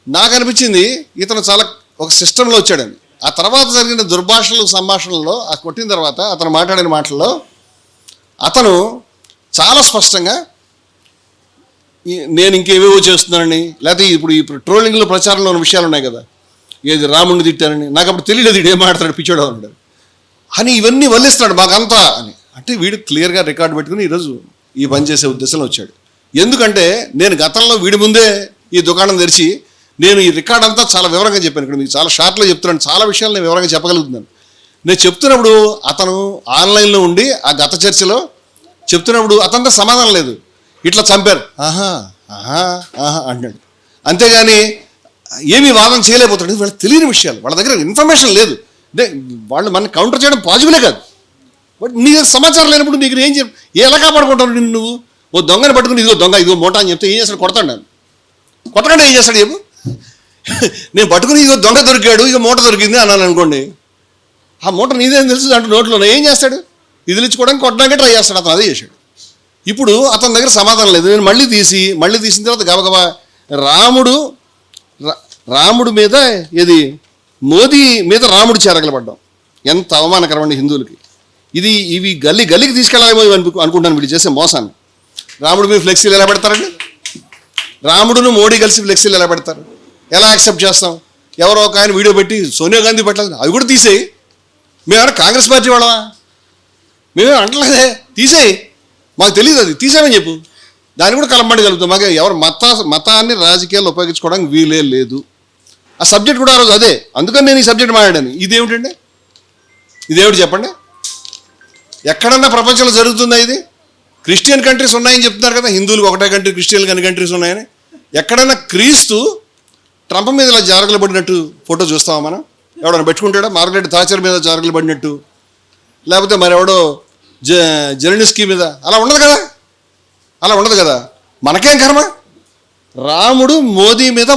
[SPEAKER 1] నాకు అనిపించింది ఇతను చాలా ఒక సిస్టంలో వచ్చాడని. ఆ తర్వాత జరిగిన దుర్భాషలు సంభాషణల్లో ఆ కొట్టిన తర్వాత అతను మాట్లాడిన మాటల్లో అతను చాలా స్పష్టంగా నేను ఇంకేవేవో చేస్తున్నానని, లేకపోతే ఇప్పుడు ట్రోలింగ్లో ప్రచారంలో ఉన్న విషయాలు ఉన్నాయి కదా, ఏది రాముడిని తిట్టానని, నాకు అప్పుడు తెలియలేదు వీడు ఏం మాట్లాడు పిచ్చోడు అన్నాడు అని, ఇవన్నీ వల్లిస్తున్నాడు మాకంతా అని. అంటే వీడు క్లియర్గా రికార్డు పెట్టుకుని ఈరోజు ఈ పని చేసే ఉద్దేశంలో వచ్చాడు. ఎందుకంటే నేను గతంలో వీడి ముందే ఈ దుకాణం తెరిచి నేను ఈ రికార్డ్ అంతా చాలా వివరంగా చెప్పాను. ఇక్కడ మీకు చాలా షార్ట్లో చెప్తున్నాను, చాలా విషయాలు నేను వివరంగా చెప్పగలుగుతున్నాను. నేను చెప్తున్నప్పుడు అతను ఆన్లైన్లో ఉండి ఆ గత చర్చలో చెప్తున్నప్పుడు అతనితో సమాధానం లేదు, ఇట్లా చంపారు ఆహా ఆహా ఆహా అంటున్నాడు. అంతేగాని ఏమీ వాదన చేయలేకపోతాడు. వాళ్ళకి తెలియని విషయాలు, వాళ్ళ దగ్గర ఇన్ఫర్మేషన్ లేదు. అంటే వాళ్ళు మన కౌంటర్ చేయడం పాజిబులే కాదు. బట్ నీ సమాచారం లేనప్పుడు నీకు ఏం ఎలా కాపాడుకుంటావు నువ్వు? ఓ దొంగని పట్టుకుని ఇదిగో దొంగ ఇదిగో మూట అని చెప్తే ఏం చేస్తాడు? కొడతాడు. నేను కొట్టకుండా ఏం చేస్తాడు చెప్పు? నేను పట్టుకుని ఇదిగో దొంగ దొరికాడు, ఇక మూట దొరికింది అన్నాను అనుకోండి, ఆ మూట నీదేం తెలుసు అంటే నోట్లోనే ఏం చేస్తాడు? ఇదిలించుకోవడానికి కొట్టడానికి ట్రై చేస్తాడు. అతను అదే చేశాడు. ఇప్పుడు అతని దగ్గర సమాధానం లేదు. నేను మళ్ళీ తీసిన తర్వాత గబగబా రాముడు మీద మోదీ మీద రాముడు చేరగలపడ్డాం. ఎంత అవమానకరమండి హిందువులకి. ఇవి గల్లీకి తీసుకెళ్ళాలేమో అనుకుంటాను వీళ్ళు చేసే మోసాన్ని. రాముడు మీద ఫ్లెక్సీలు ఎలా పెడతారండి? రాముడును మోడీ కలిసి ఫ్లెక్సీలు ఎలా పెడతారు? ఎలా యాక్సెప్ట్ చేస్తాం? ఎవరో ఒక ఆయన వీడియో పెట్టి సోనియా గాంధీ పట్ల అవి కూడా తీసేయి, మేమేమైనా కాంగ్రెస్ పార్టీ వాళ్ళమా? మేమేం అంటలేదే, తీసేయి, మాకు తెలియదు, అది తీసేయమని చెప్పు, దాన్ని కూడా కలపమండగలుగుతాం. మాకు ఎవరు మతాన్ని రాజకీయాల్లో ఉపయోగించుకోవడానికి వీలే లేదు. ఆ సబ్జెక్ట్ కూడా ఆ రోజు అదే, అందుకని నేను ఈ సబ్జెక్ట్ మాట్లాడాను. ఇదేమిటండి? ఇదేమిటి చెప్పండి? ఎక్కడన్నా ప్రపంచంలో జరుగుతుందా ఇది? క్రిస్టియన్ కంట్రీస్ ఉన్నాయని చెప్తున్నారు కదా, హిందువులకు ఒకటే కంట్రీ, క్రిస్టియన్లకు అన్ని కంట్రీస్ ఉన్నాయని. ఎక్కడన్నా క్రీస్తు ట్రంప్ మీద ఇలా జారగలు పడినట్టు ఫోటో చూస్తామా మనం? ఎవడన్నా పెట్టుకుంటాడా? మార్గరెట్ థాచర్ మీద జారగలు పడినట్టు, లేకపోతే మరి ఎవడో జెలెన్స్కీ మీద అలా ఉండదు కదా, అలా ఉండదు కదా. మనకేం కర్మ? రాముడు మోదీ మీద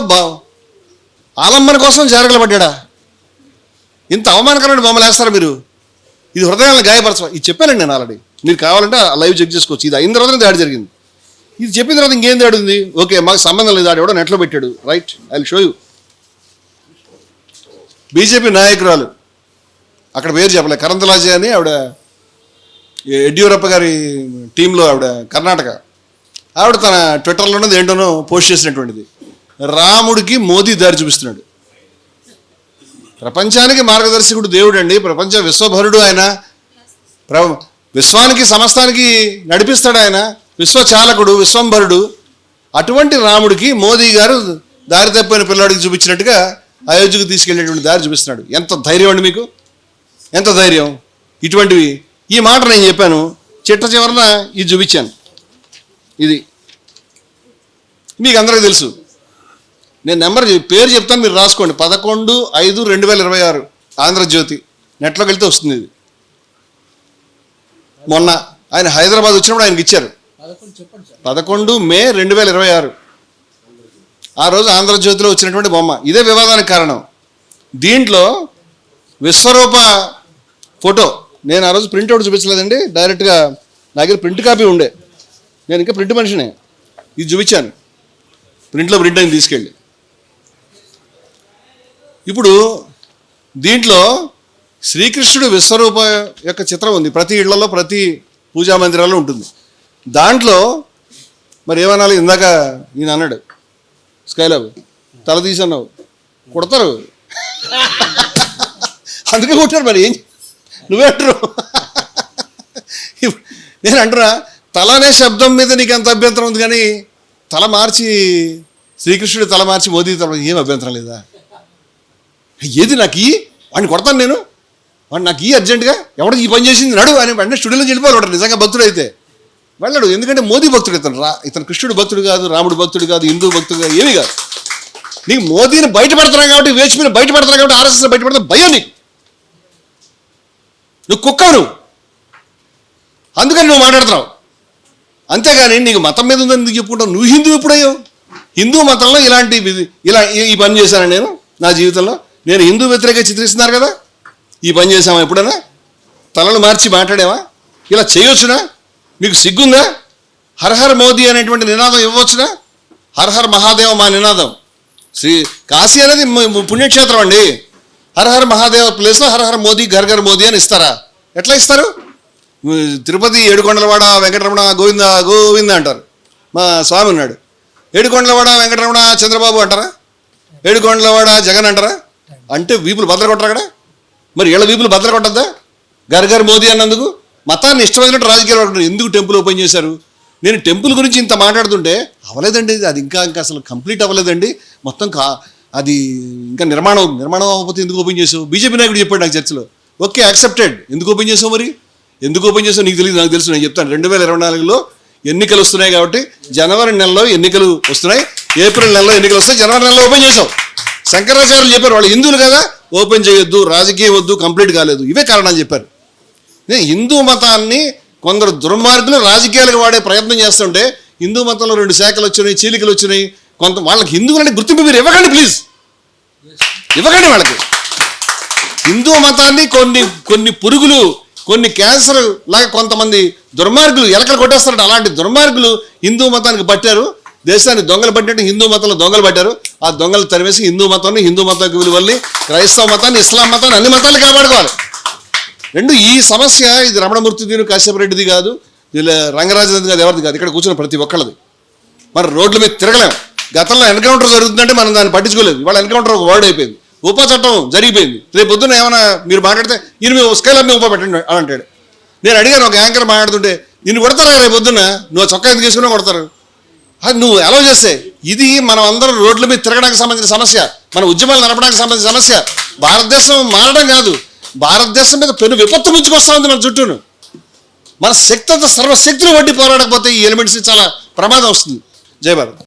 [SPEAKER 1] ఆలంబన కోసం జారగలు పడ్డా? ఇంత అవమానకరమైన బొమ్మలు వేస్తారు మీరు. ఇది హృదయాలను గాయపరచ. ఇది చెప్పానండి నేను ఆల్రెడీ. మీరు కావాలంటే లైవ్ చెక్ చేసుకోవచ్చు. ఇది అయిన తర్వాత దాడి జరిగింది. ఇది చెప్పిన తర్వాత ఇంకేం దాడి ఉంది? ఓకే, మాకు సంబంధం లేదు, దాడి ఎవడో నెట్లో పెట్టాడు, right, I will show you. BJP నాయకురాలు, అక్కడ పేరు చెప్పలే, కరంతలాజే అని ఆవిడ, యడ్యూరప్ప గారి టీంలో ఆవిడ, కర్ణాటక ఆవిడ, తన ట్విట్టర్లోనే ఏంటోనో పోస్ట్ చేసినటువంటిది, రాముడికి మోదీ దారి చూపిస్తున్నాడు. ప్రపంచానికి మార్గదర్శకుడు దేవుడు అండి, ప్రపంచ విశ్వభరుడు ఆయన, విశ్వానికి సమస్తానికి నడిపిస్తాడు ఆయన, విశ్వచాలకుడు, విశ్వంభరుడు. అటువంటి రాముడికి మోదీ గారు దారి తప్పిన పిల్లాడికి చూపించినట్టుగా అయోధ్యకు తీసుకెళ్లేటువంటి దారి చూపిస్తున్నాడు. ఎంత ధైర్యం అండి మీకు, ఎంత ధైర్యం! ఇటువంటివి, ఈ మాట నేను చెప్పాను, చిట్ట చివరన ఇది చూపించాను. ఇది మీకు అందరికీ తెలుసు. నేను పేరు చెప్తాను, మీరు రాసుకోండి. 11/5/2026 ఆంధ్రజ్యోతి, నెట్లోకి వెళ్తే వస్తుంది. ఇది మొన్న ఆయన హైదరాబాద్ వచ్చినప్పుడు ఆయనకి ఇచ్చారు. 11 మే 2026 ఆ రోజు ఆంధ్రజ్యోతిలో వచ్చినటువంటి బొమ్మ. ఇదే వివాదానికి కారణం. దీంట్లో విశ్వరూప ఫోటో, నేను ఆ రోజు ప్రింట్అవుట్ చూపించలేదండి, డైరెక్ట్గా నా దగ్గర ప్రింట్ కాపీ ఉండే, నేను ఇంకా ప్రింట్ మనిషినే. ఇది చూపించాను, ప్రింట్లో ప్రింట్ అయింది తీసుకెళ్ళి. ఇప్పుడు దీంట్లో శ్రీకృష్ణుడు విశ్వరూప యొక్క చిత్రం ఉంది, ప్రతి ఇళ్లలో, ప్రతి పూజా మందిరాల్లో ఉంటుంది. దాంట్లో మరి ఏమనాలి, ఇందాక ఈయన అన్నాడు, స్కైలాబ్ తల తీసన్నావు, కొడతారు, అందుకే కొట్టారు. మరి ఏం నువ్వే అంటారు? నేను అంటున్నా, తల అనే శబ్దం మీద నీకు ఎంత అభ్యంతరం ఉంది, కానీ తల మార్చి, శ్రీకృష్ణుడు తల మార్చి మోదీ తల ఏం అభ్యంతరం లేదా? ఏది నాకు ఈ వాడిని కొడతాను నేను, వాడు నాకు ఈ అర్జెంటుగా, ఎవడో ఈ పని చేసింది నడు అని వెంటనే స్టూడియోలో వెళ్ళిపోవాలి. నిజంగా భక్తుడు అయితే వెళ్ళాడు, ఎందుకంటే మోదీ భక్తుడు. ఇతను కృష్ణుడు భక్తుడు కాదు, రాముడు భక్తుడు కాదు, హిందూ భక్తుడు కాదు, ఏమీ కాదు. నీకు మోదీని బయటపడుతున్నావు కాబట్టి, వేచిపోయిన బయటపడుతున్నావు కాబట్టి, ఆర్ఎస్ఎస్ బయటపడితే భయం నీకు. నువ్వు కుక్కవు నువ్వు, అందుకని నువ్వు మాట్లాడుతున్నావు. అంతేగాని నీకు మతం మీద ఉందని ఎందుకు చెప్పుకుంటావు? నువ్వు హిందూ ఎప్పుడయ్యో? హిందూ మతంలో ఇలా ఈ పని చేశాను నేను నా జీవితంలో, నేను హిందూ వ్యతిరేక చిత్రిస్తున్నారు కదా, ఈ పని చేసామా ఎప్పుడైనా? తలలు మార్చి మాట్లాడామా? ఇలా చేయొచ్చునా? మీకు సిగ్గుందా? హరహర్ మోదీ అనేటువంటి నినాదం ఇవ్వచ్చునా? హరహర్ మహాదేవ మా నినాదం. కాశీ అనేది పుణ్యక్షేత్రం అండి. హరహర్ మహాదేవ ప్లేస్లో హరహర్ మోదీ, ఘర్ ఘర్ మోదీ అని ఇస్తారా? ఎట్లా ఇస్తారు? తిరుపతి ఏడుకొండలవాడ వెంకటరమణ గోవింద గోవింద అంటారు. మా స్వామి ఉన్నాడు, ఏడుకొండలవాడ వెంకటరమణ చంద్రబాబు అంటారా? ఏడుకొండలవాడ జగన్ అంటారా? అంటే వీపులు బద్దలు కొట్టరు అక్కడ. మరి వీళ్ళ వీపులు బద్దలు కొట్టద్దా? ఘర్ ఘర్ మోదీ అన్నందుకు మతాన్ని ఇష్టమైనట్టు రాజకీయాలు పడుతున్నారు. ఎందుకు టెంపుల్ ఓపెన్ చేశారు? నేను టెంపుల్ గురించి ఇంత మాట్లాడుతుంటే అవ్వలేదండి, అది ఇంకా అసలు కంప్లీట్ అవ్వలేదండి, మొత్తం అది ఇంకా నిర్మాణం అవ్వకపోతే ఎందుకు ఓపెన్ చేసావు? బీజేపీ నాయకుడు చెప్పాడు నాకు చర్చలో. Okay, accepted. ఎందుకు ఓపెన్ చేసావు? మరి ఎందుకు ఓపెన్ చేసావు నీకు తెలియదు, నాకు తెలుసు. నేను చెప్తాను. 2024లో ఎన్నికలు వస్తున్నాయి కాబట్టి, జనవరి నెలలో ఎన్నికలు వస్తున్నాయి, ఏప్రిల్ నెలలో ఎన్నికలు వస్తాయి, జనవరి నెలలో ఓపెన్ చేసావు. శంకరాచార్యులు చెప్పారు, వాళ్ళు హిందువులు కదా, ఓపెన్ చేయొద్దు, రాజకీయం వద్దు, కంప్లీట్ కాలేదు, ఇవే కారణాలు చెప్పారు. నేను హిందూ మతాన్ని కొందరు దుర్మార్గులు రాజకీయాలకు వాడే ప్రయత్నం చేస్తుంటే, హిందూ మతంలో 2 శాఖలు వచ్చినాయి, చీలికలు వచ్చినాయి, కొంత వాళ్ళకి హిందువులంటే గుర్తింపు మీరు ఇవ్వకండి, ప్లీజ్ ఇవ్వకండి వాళ్ళకి. హిందూ మతాన్ని కొన్ని పురుగులు, కొన్ని క్యాన్సర్ లాగా కొంతమంది దుర్మార్గులు ఎలకలు కొట్టేస్తారంట. అలాంటి దుర్మార్గులు హిందూ మతానికి పట్టారు, దేశాన్ని దొంగలు పట్టినట్టు హిందూ మతంలో దొంగలు పట్టారు. ఆ దొంగలు తరివేసి హిందూ మతాన్ని, హిందూ మతం విలువల్ని, క్రైస్తవ మతాన్ని, ఇస్లాం మతాన్ని, అన్ని మతాన్ని కాపాడుకోవాలి. ఈ సమస్య ఇది రమణమూర్తిది, కాశ్యప రెడ్డిది కాదు, ఇలా రంగరాజది కాదు, ఎవరిది కాదు, ఇక్కడ కూర్చున్న ప్రతి ఒక్కళ్ళది. మరి రోడ్ల మీద తిరగలేం. గతంలో ఎన్కౌంటర్ జరుగుతుందంటే మనం దాన్ని పట్టించుకోలేదు. ఇవాళ ఎన్కౌంటర్ ఒక వర్డ్ అయిపోయింది, ఉప చట్టం జరిగిపోయింది. రేపు పొద్దున్న ఏమైనా మీరు మాట్లాడితే ఈయన మీ స్కైలాబ్ ఉప పెట్టండి అని అంటాడు. నేను అడిగాను, ఒక యాంకర్ మాట్లాడుతుంటే, నిన్ను కొడతారా రేపు పొద్దున్న, నువ్వు చొక్కా ఎందుకు చేసుకున్నా కొడతారు, అది నువ్వు అలౌ చేస్తే. ఇది మనం అందరం రోడ్ల మీద తిరగడానికి సంబంధించిన సమస్య, మన ఉద్యమాలు నడపడానికి సంబంధించిన సమస్య. భారతదేశం మారడం కాదు, భారతదేశం మీద పెను విపత్తు ముంచుకొస్తా ఉంది మన చుట్టూను. మన శక్తి అంతా సర్వశక్తులు వడ్డీ పోరాడకపోతే ఈ ఎలిమెంట్స్ చాలా ప్రమాదం వస్తుంది. జై భారత్.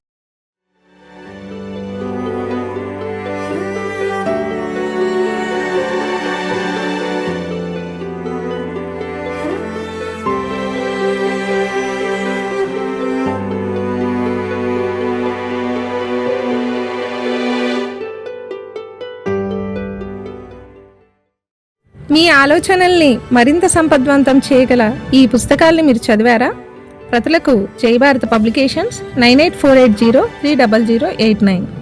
[SPEAKER 2] మీ ఆలోచనల్ని మరింత సంపద్వంతం చేయగల ఈ పుస్తకాల్ని మీరు చదివారా? ప్రతులకు జై భారత పబ్లికేషన్స్ 9848030089.